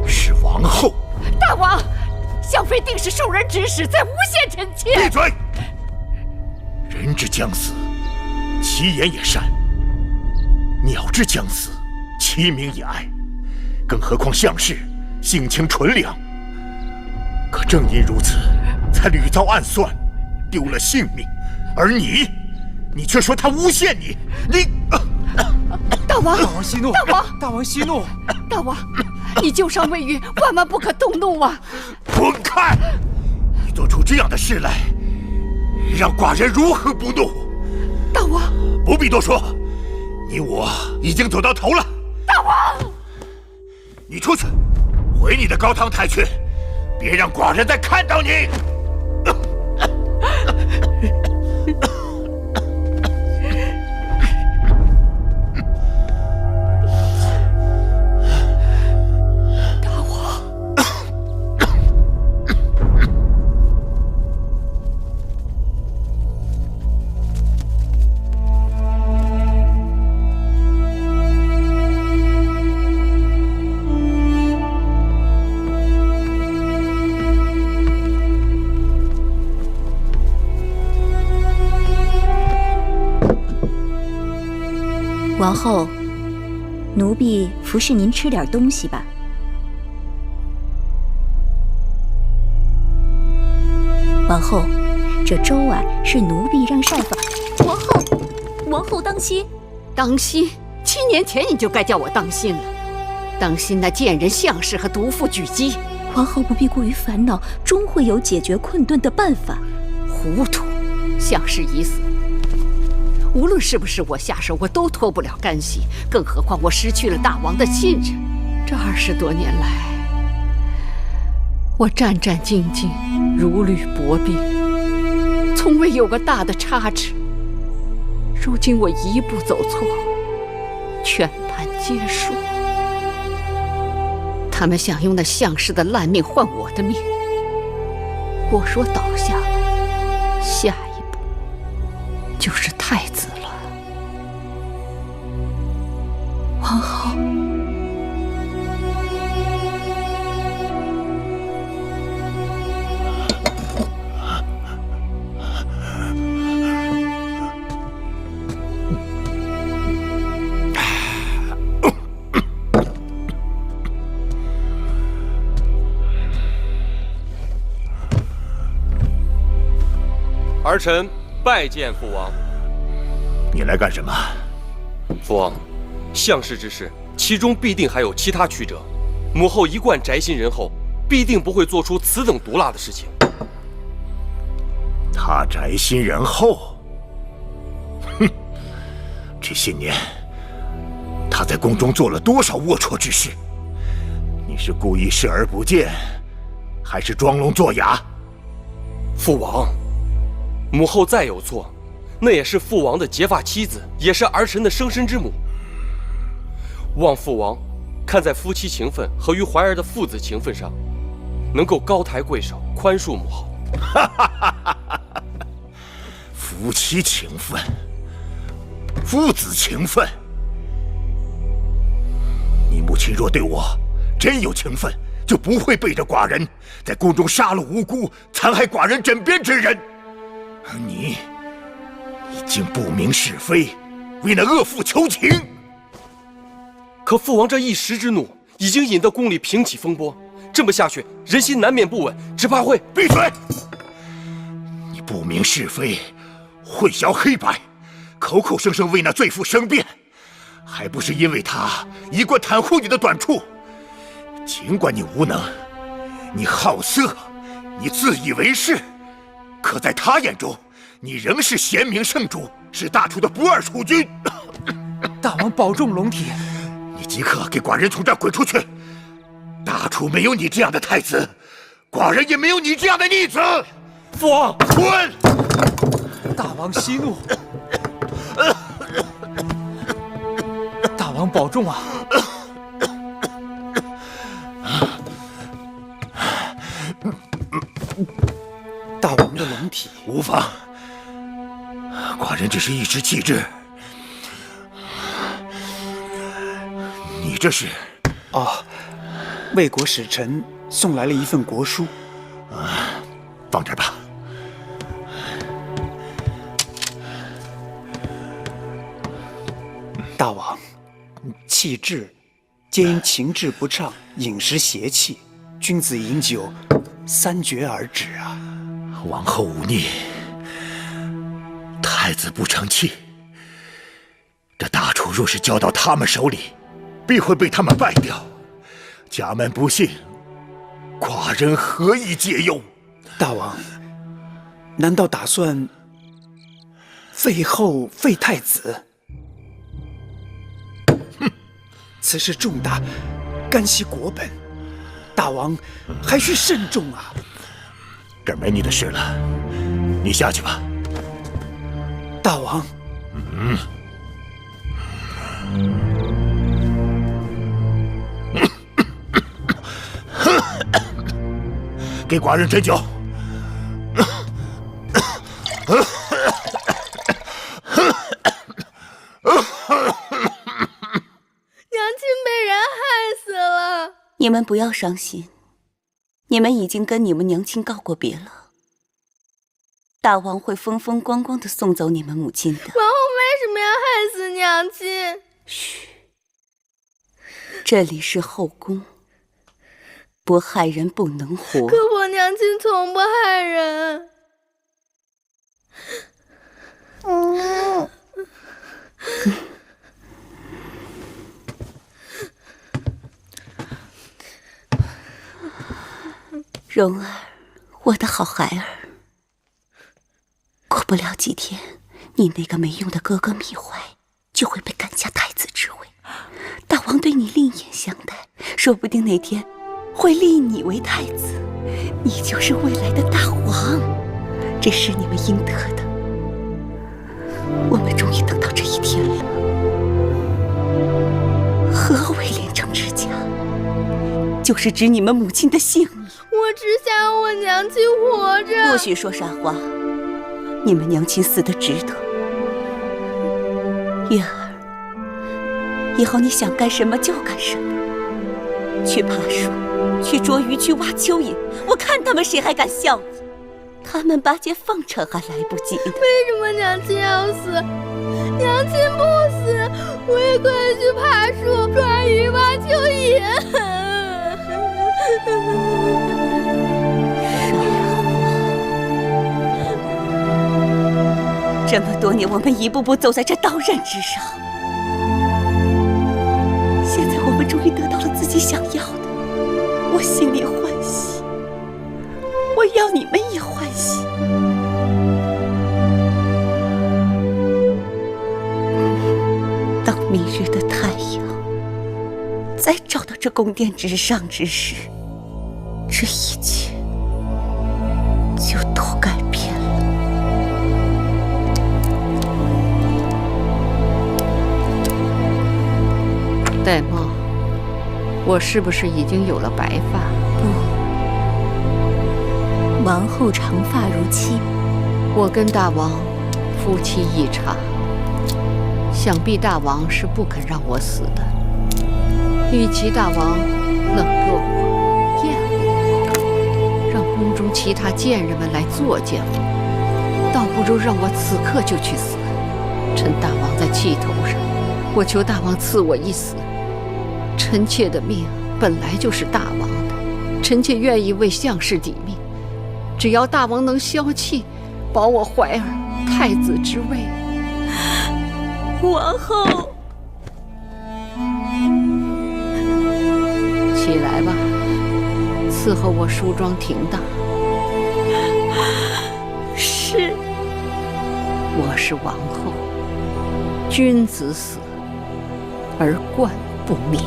是王后。大王，项妃定是受人指使，在诬陷臣妾。闭嘴！人之将死，其言也善；鸟之将死，其鸣也哀。更何况项氏性情纯良，可正因如此，才屡遭暗算，丢了性命。而你却说他诬陷你，大王，大王息怒！大王，大王息怒！大王，你旧伤未愈，万万不可动怒啊！滚开！你做出这样的事来，让寡人如何不怒？大王，不必多说，你我已经走到头了。大王，你出去，回你的高堂台去，别让寡人再看到你。王后，奴婢服侍您吃点东西吧。王后，这粥啊是奴婢让膳房。王后当心，当心！7年前你就该叫我当心了，当心那贱人项氏和毒妇狙击。王后不必过于烦恼，终会有解决困顿的办法。糊涂，项氏已死。无论是不是我下手，我都脱不了干系，更何况我失去了大王的信任。这20多年来，我战战兢兢，如履薄冰，从未有个大的差池。如今我一步走错，全盘皆输。他们想用那项氏的烂命换我的命，我若倒下了，下一步就是太子了。王后，儿臣拜见父王。你来干什么？父王，项氏之事，其中必定还有其他曲折。母后一贯宅心仁厚，必定不会做出此等毒辣的事情。他宅心仁厚？哼！这些年，他在宫中做了多少龌龊之事？你是故意视而不见，还是装聋作哑？父王，母后再有错，那也是父王的结发妻子，也是儿臣的生身之母。望父王看在夫妻情分和与怀儿的父子情分上，能够高抬贵手，宽恕母后。夫妻情分，父子情分。你母亲若对我真有情分，就不会背着寡人在宫中杀戮无辜、残害寡人枕边之人。而你竟不明是非，为那恶妇求情。可父王这一时之怒，已经引得宫里平起风波。这么下去，人心难免不稳，只怕会……闭嘴！你不明是非，混淆黑白，口口声声为那罪妇申辩，还不是因为他一贯袒护你的短处？尽管你无能，你好色，你自以为是，可在他眼中，你仍是贤明圣主，是大楚的不二储君。大王保重龙体。你即刻给寡人从这儿滚出去！大楚没有你这样的太子，寡人也没有你这样的逆子。父王，滚！大王息怒。大王保重啊！大王的龙体无妨，寡人只是一时气滞。你这是？哦，魏国使臣送来了一份国书。放这儿吧。大王，气滞，皆因情志不畅，饮食邪气，君子饮酒3绝而止啊。王后忤逆，太子不成器。这大楚若是交到他们手里，必会被他们败掉。家门不幸，寡人何以解忧？大王，难道打算废后废太子。此事重大，干系国本，大王还需慎重啊！这儿没你的事了，你下去吧。大王。给寡人斟酒。娘亲被人害死了。你们不要伤心，你们已经跟你们娘亲告过别了。大王会风风光光的送走你们母亲的。王后为什么要害死娘亲？嘘，这里是后宫，不害人不能活。可我娘亲从不害人。蓉儿，我的好孩儿，过不了几天，你那个没用的哥哥米怀就会被赶下太子之位。大王对你另眼相待，说不定哪天会立你为太子，你就是未来的大王，这是你们应得的。我们终于等到这一天了。何为连城之家？就是指你们母亲的性命。我只想要我娘亲活着。不许说傻话，你们娘亲死得值得。月儿，以后你想干什么就干什么，去爬树，去捉鱼，去挖蚯蚓，我看他们谁还敢笑你。他们巴结奉承还来不及呢。为什么娘亲要死？娘亲不死，我也可以去爬树、抓鱼、挖蚯蚓。这么多年，我们一步步走在这刀刃之上，现在我们终于得到了自己想要的，我心里欢喜，我要你们也欢喜。当明日的太阳再照到这宫殿之上之时，这一切就都改变了。戴帽，我是不是已经有了白发？不，王后长发如漆。我跟大王夫妻一场，想必大王是不肯让我死的。与其大王冷落我、厌恶我，让宫中其他贱人们来作践我，倒不如让我此刻就去死。趁大王在气头上，我求大王赐我一死。臣妾的命本来就是大王的，臣妾愿意为项氏抵命，只要大王能消气，保我怀儿太子之位。王后，起来吧，伺候我梳妆停当。是。我是王后，君子死而冠不免。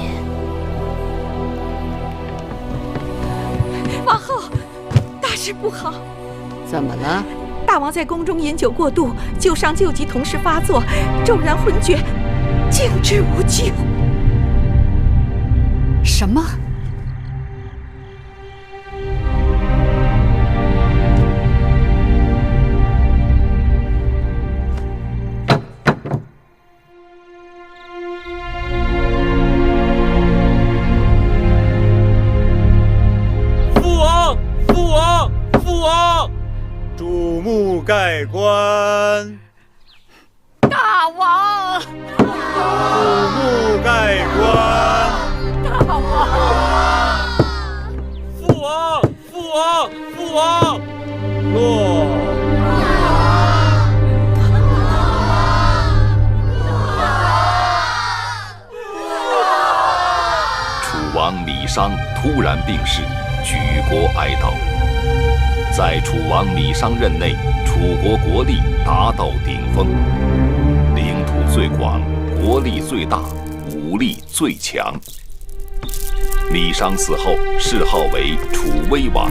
王后，大事不好！怎么了？大王在宫中饮酒过度，酒伤旧疾同时发作，骤然昏厥，竟至无救。什么？注目盖棺！大王！注目盖棺！大王！父王！父王！父王！落！楚王李商突然病逝，举国哀悼。在楚王米商任内，楚国国力达到顶峰，领土最广，国力最大，武力最强。米商死后，谥号为楚威王。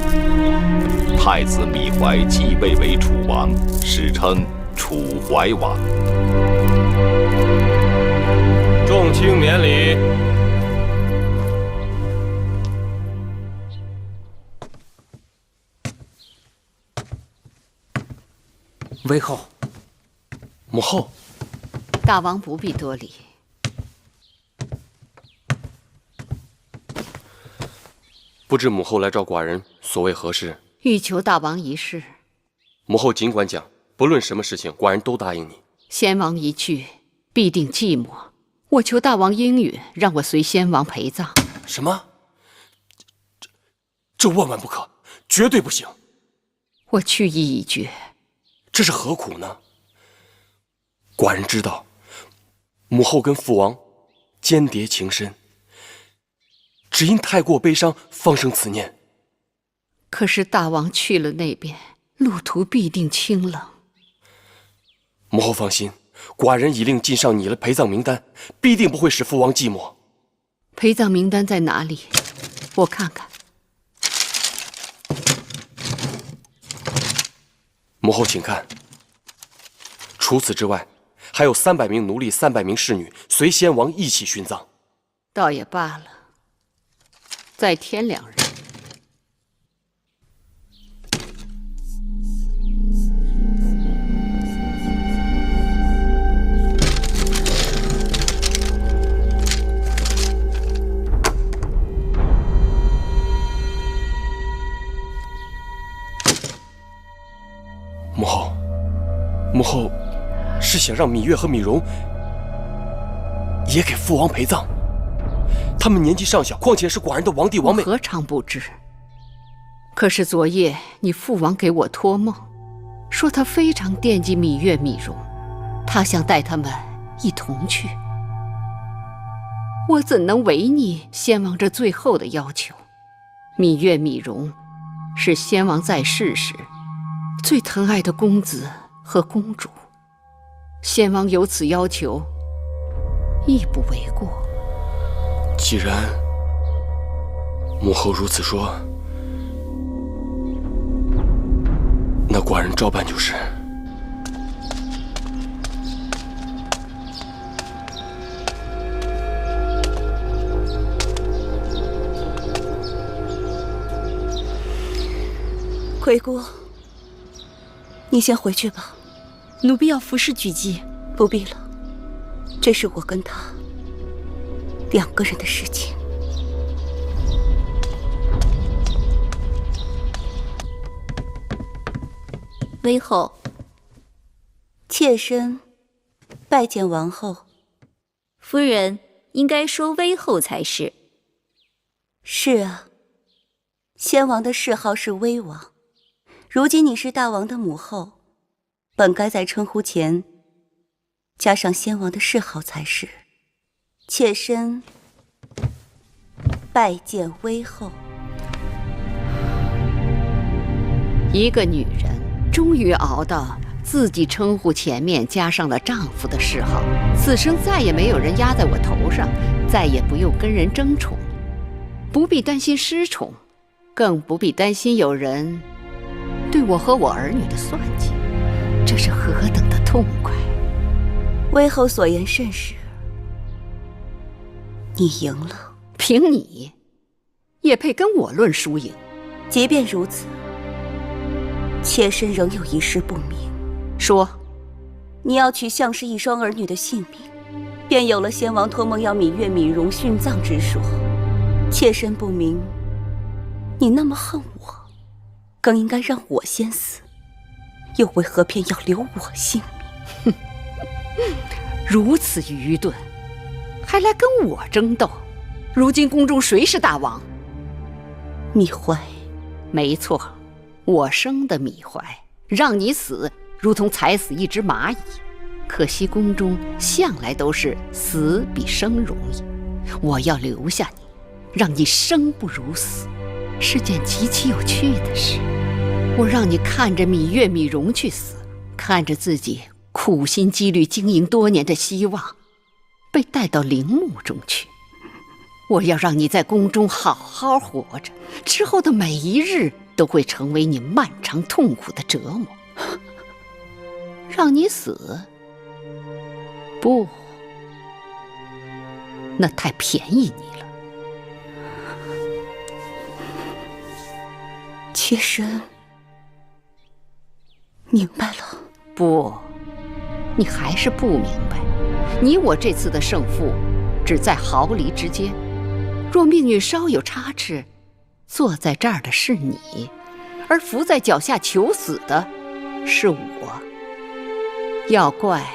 太子米怀继位为楚王，史称楚怀王。众卿免礼。威后，母后，大王不必多礼。不知母后来找寡人所为何事？欲求大王一事。母后尽管讲，不论什么事情，寡人都答应你。先王一去，必定寂寞。我求大王应允，让我随先王陪葬。什么？这万万不可，绝对不行。我去意已决。这是何苦呢？寡人知道，母后跟父王间谍情深，只因太过悲伤，方生此念。可是大王去了那边，路途必定清冷。母后放心，寡人已令晋上拟了陪葬名单，必定不会使父王寂寞。陪葬名单在哪里？我看看。母后请看。除此之外，还有300名奴隶、300名侍女随先王一起殉葬。倒也罢了，再添2人。母后是想让芈月和芈容也给父王陪葬。他们年纪尚小，况且是寡人的王弟王妹。我何尝不知？可是昨夜你父王给我托梦，说他非常惦记芈月、芈容，他想带他们一同去。我怎能违逆先王这最后的要求？芈月、芈容是先王在世时最疼爱的公子和公主，先王有此要求，亦不为过。既然母后如此说，那寡人照办就是。魁姑，你先回去吧。奴婢要服侍举姬。不必了，这是我跟他2个人的事情。威后，妾身拜见王后。夫人应该说威后才是。是啊，先王的谥号是威王，如今你是大王的母后，本该在称呼前加上先王的谥号才是。妾身拜见威后。一个女人终于熬到自己称呼前面加上了丈夫的谥号，此生再也没有人压在我头上，再也不用跟人争宠，不必担心失宠，更不必担心有人对我和我儿女的算计，这是何等的痛快！威后所言甚是，你赢了。凭你，也配跟我论输赢？即便如此，妾身仍有一事不明。说，你要取项氏一双儿女的性命，便有了先王托梦要芈月、芈容殉葬之说。妾身不明，你那么恨我，更应该让我先死，又为何偏要留我性命？如此愚钝，还来跟我争斗？如今宫中谁是大王？芈怀。没错，我生的芈怀，让你死如同踩死一只蚂蚁。可惜宫中向来都是死比生容易，我要留下你，让你生不如死，是件极其有趣的事。我让你看着芈月、芈蓉去死，看着自己苦心积虑经营多年的希望被带到陵墓中去。我要让你在宫中好好活着，之后的每一日都会成为你漫长痛苦的折磨。让你死？不，那太便宜你了。妾身明白了。不，你还是不明白。你我这次的胜负只在毫厘之间。若命运稍有差池，坐在这儿的是你，而伏在脚下求死的是我。要怪，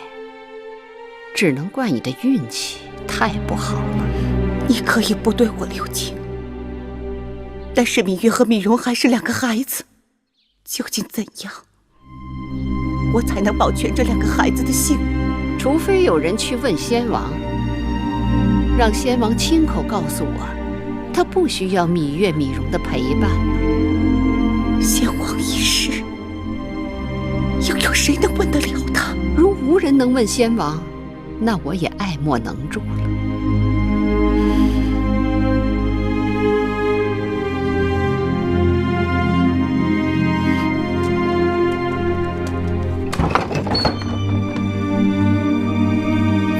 只能怪你的运气太不好了。你可以不对我留情，但是芈月和芈蓉还是两个孩子，究竟怎样，我才能保全这两个孩子的性命？除非有人去问先王，让先王亲口告诉我，他不需要芈月、芈蓉的陪伴了。先王一世，又有谁能问得了他？如无人能问先王，那我也爱莫能助了。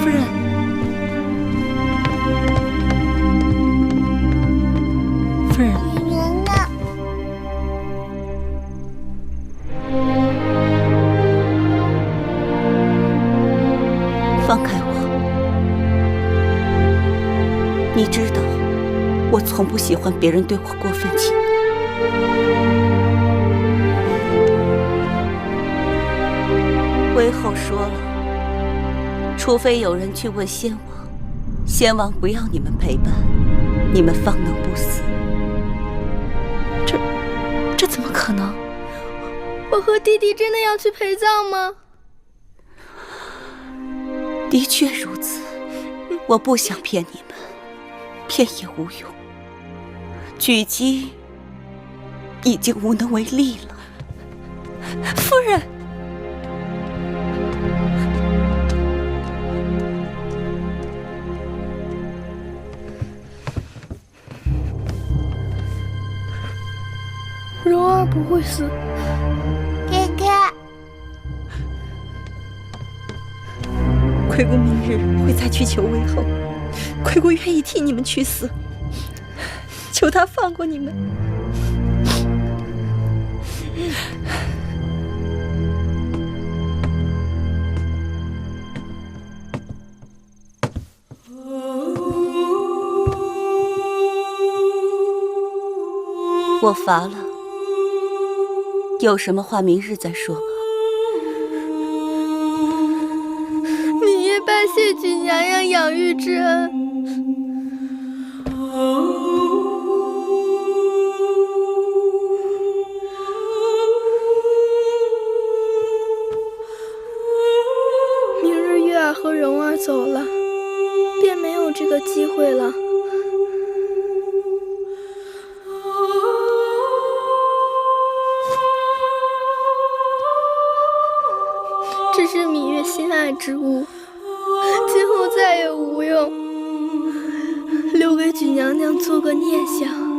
夫人，夫人，女人呢？放开我！你知道，我从不喜欢别人对我过分亲密。韦后说了，除非有人去问先王，先王不要你们陪伴，你们方能不死。这怎么可能？我和弟弟真的要去陪葬吗？的确如此，我不想骗你们，骗也无用。狙击已经无能为力了。夫人，蓉儿不会死。哥哥，亏姑明日会再去求韦后，亏姑愿意替你们去死，求他放过你们。我乏了，有什么话明日再说吧。芈月拜谢举娘娘养育之恩。明日月儿和蓉儿走了，便没有这个机会了。这是芈月心爱之物，今后再也无用，留给举娘娘做个念想。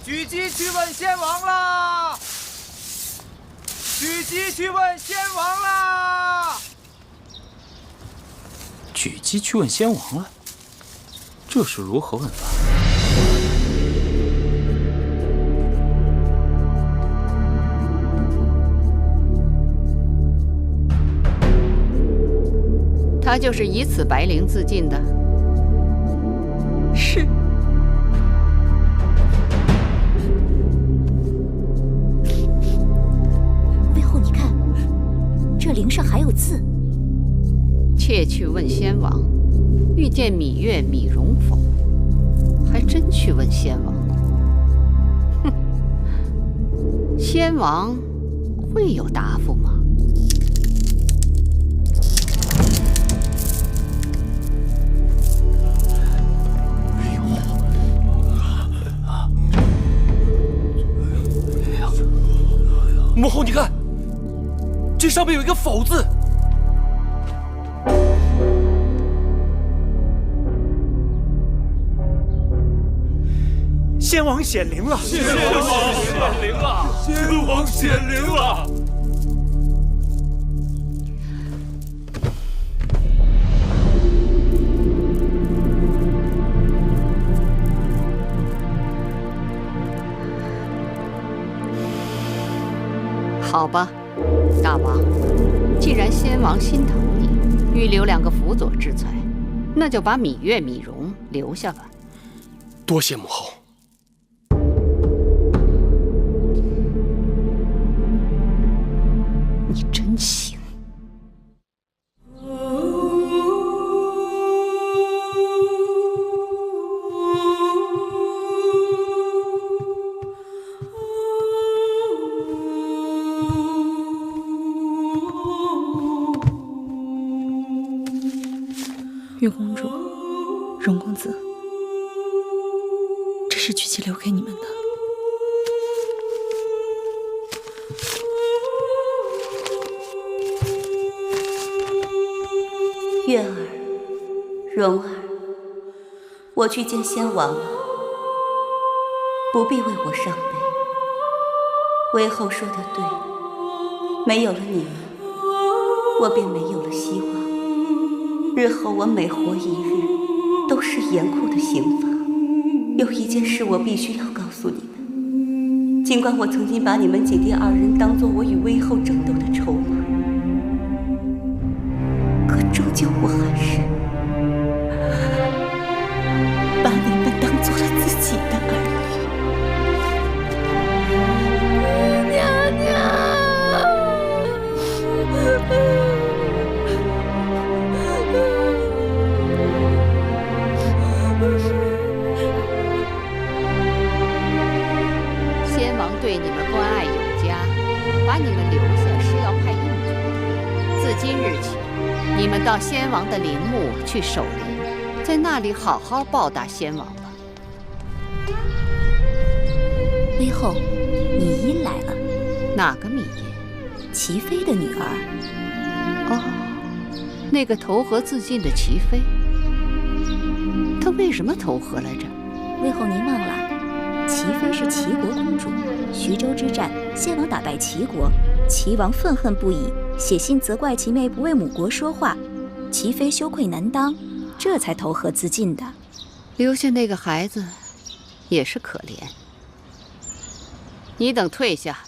举鸡去问先王啦！举鸡去问先王啦！举鸡去问先王了，这是如何问法？他就是以此白绫自尽的。是。背后你看，这绫上还有字。妾去问先王，遇见芈月、芈容否？还真去问先王。哼，先王会有答复吗？母后，你看，这上面有一个“否”字。先王显灵了！先王显灵了！先王显灵了！好吧，大王，既然先王心疼你，预留2个辅佐之才，那就把芈月、芈容留下吧。多谢母后。你真行。月公主，荣公子，这是菊姬留给你们的。月儿，蓉儿，我去见先王了，不必为我伤悲。韦后说的对，没有了你们，我便没有了希望。日后我每活一日，都是严酷的刑罚。有一件事我必须要告诉你们，尽管我曾经把你们姐弟2人当作我与韦后争斗的筹码，可终究我还是把你们当做了自己的儿女。娘娘。先王对你们关爱有加，把你们留下是要派应准。自今日起，你们到先王的陵墓去守灵，在那里好好报答先王吧。微后，芈音来了。哪个芈音？齐妃的女儿。哦，那个投河自尽的齐妃。她为什么投河来着？微后您忘了，齐妃是齐国公主。徐州之战，先王打败齐国，齐王愤恨不已，写信责怪齐妹不为母国说话，齐妃羞愧难当，这才投河自尽的。留下那个孩子，也是可怜。你等退下，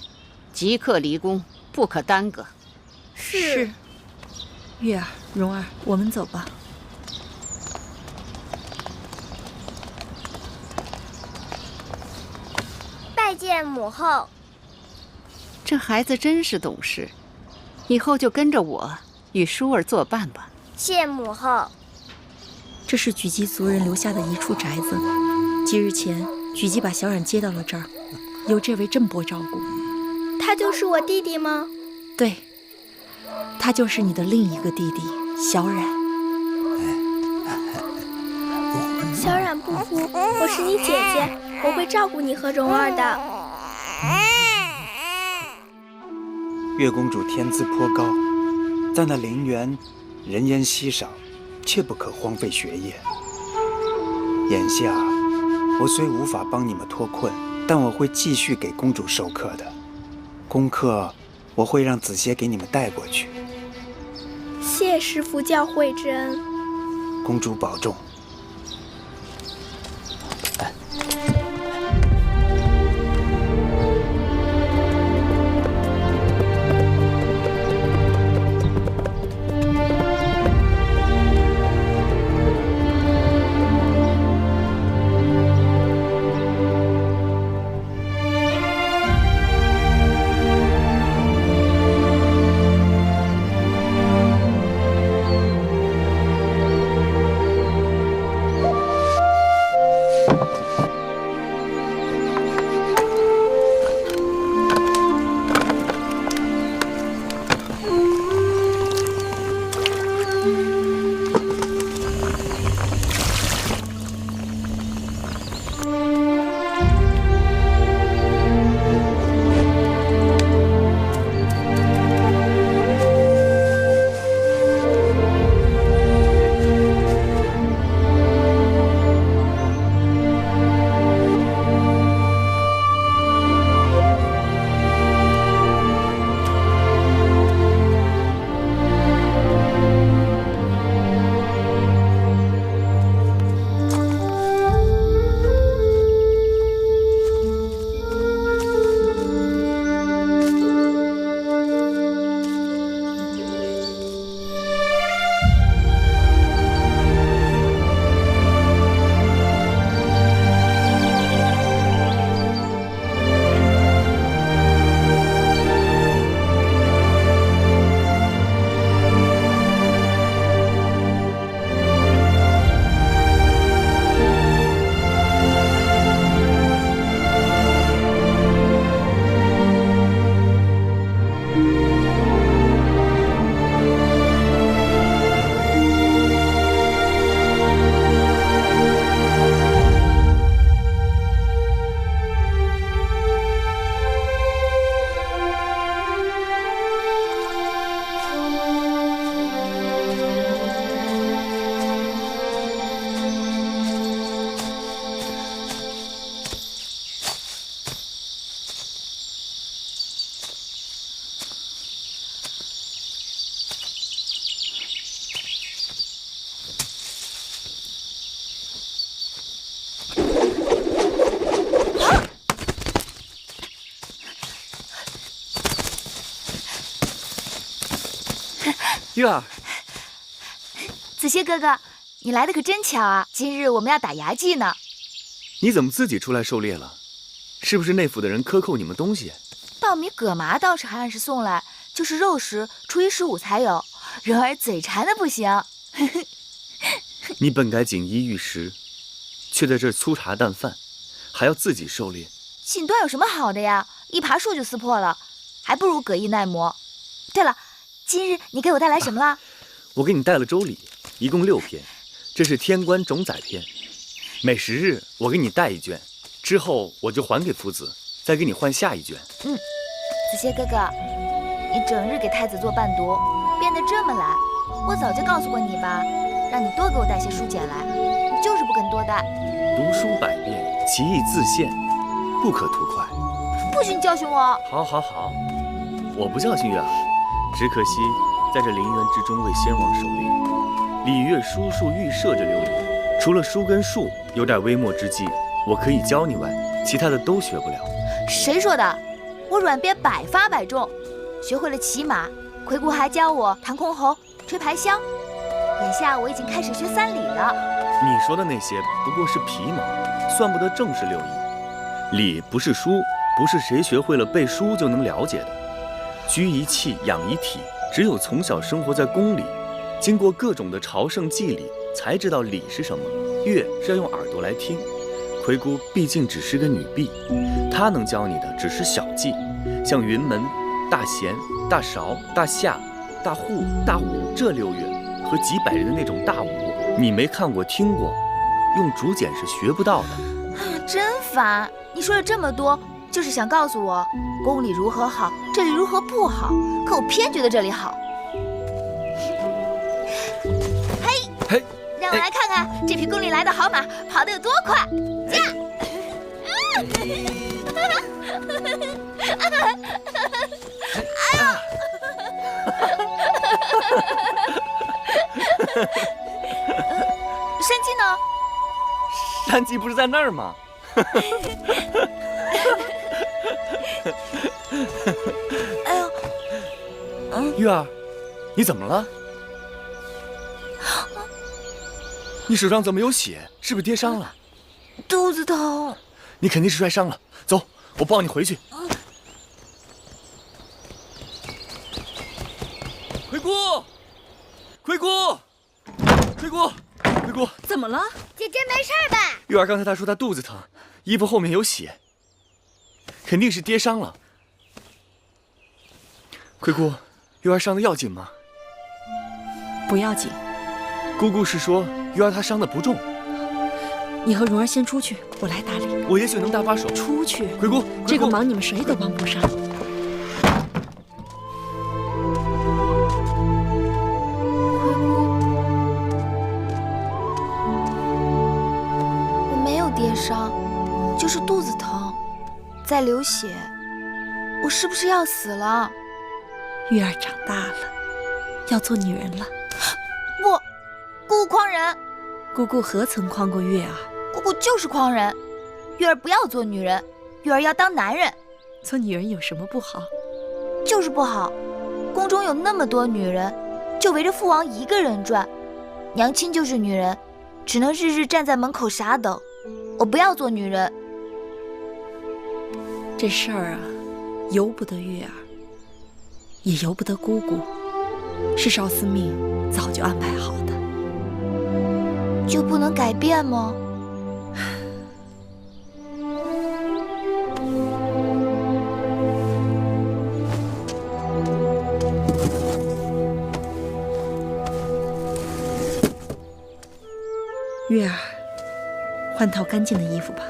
即刻离宫，不可耽搁。是。月儿、蓉儿，我们走吧。拜见母后。这孩子真是懂事，以后就跟着我与舒儿作伴吧。谢母后。这是举姬族人留下的一处宅子，几日前举姬把小冉接到了这儿，由这位郑伯照顾。他就是我弟弟吗？对，他就是你的另一个弟弟小冉。小冉不哭，我是你姐姐，我会照顾你和蓉儿的。月公主天资颇高，在那陵园人烟稀少，切不可荒废学业。眼下我虽无法帮你们脱困，但我会继续给公主授课的。功课我会让子歇给你们带过去。谢师傅教诲之恩。公主保重。月儿，子歇哥哥，你来的可真巧啊！今日我们要打牙祭呢。你怎么自己出来狩猎了？是不是内府的人克扣你们东西？稻米、葛麻倒是还按时送来，就是肉食初一、15才有。蓉儿嘴馋的不行。你本该锦衣玉食，却在这粗茶淡饭，还要自己狩猎。锦缎有什么好的呀？一爬树就撕破了，还不如葛衣耐磨。对了，今日你给我带来什么了？我给你带了周礼，一共6篇，这是天官种载篇。每10日我给你带一卷，之后我就还给夫子，再给你换下一卷。子歇哥哥，你整日给太子做伴读，变得这么懒，我早就告诉过你吧，让你多给我带些书简来，你就是不肯多带。读书百遍，其义自现，不可图快。不许你教训我！好，我不教训月儿，只可惜在这陵园之中为先王狩猎，礼乐书数预设着流仪，除了书跟数有点微末之技，我可以教你外，其他的都学不了。谁说的？我软鞭百发百中，学会了骑马，魁姑还教我弹箜篌、吹排箫。眼下我已经开始学3礼了。你说的那些不过是皮毛，算不得正式六艺。礼不是书，不是谁学会了背书就能了解的。居一气，养一体，只有从小生活在宫里，经过各种的朝圣祭礼，才知道礼是什么。乐是要用耳朵来听，魁姑毕竟只是个女婢，她能教你的只是小技，像云门、大弦、大勺、大夏、大户、大舞这6乐和几百人的那种大舞，你没看过听过，用竹简是学不到的。真烦！你说了这么多，就是想告诉我宫里如何好，这里如何不好，可我偏觉得这里好。嘿，让我来看看这匹宫里来的好马跑得有多快！驾！山鸡呢？山鸡不是在那儿吗？哎呦，玉儿，你怎么了？你手上怎么有血？是不是跌伤了？肚子疼。你肯定是摔伤了。走，我抱你回去。魁姑，魁姑，魁姑，魁姑，怎么了？姐姐没事吧？玉儿刚才她说她肚子疼，衣服后面有血，肯定是跌伤了。魁姑，玉儿伤的要紧吗？不要紧。姑姑是说玉儿她伤的不重。你和蓉儿先出去，我来打理。我也许能搭把手。出去。魁姑，这个忙你们谁都帮不上。我没有跌伤，就是肚子疼，在流血。我是不是要死了？玉儿长大了，要做女人了。不，姑姑诓人。姑姑何曾诓过月儿？姑姑就是诓人。月儿不要做女人，月儿要当男人。做女人有什么不好？就是不好。宫中有那么多女人，就围着父王一个人转。娘亲就是女人，只能日日站在门口傻等。我不要做女人。这事儿啊，由不得月儿，也由不得姑姑，是少司命早就安排好的。就不能改变吗？月儿，换套干净的衣服吧。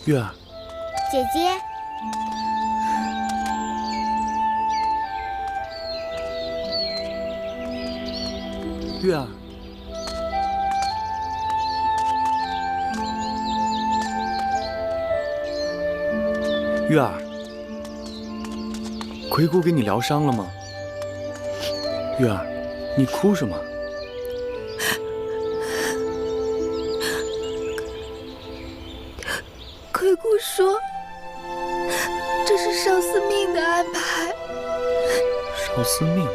月儿，姐姐。月儿，月儿，魁姑给你疗伤了吗？月儿，你哭什么？魁姑说，这是少司命的安排。少司命。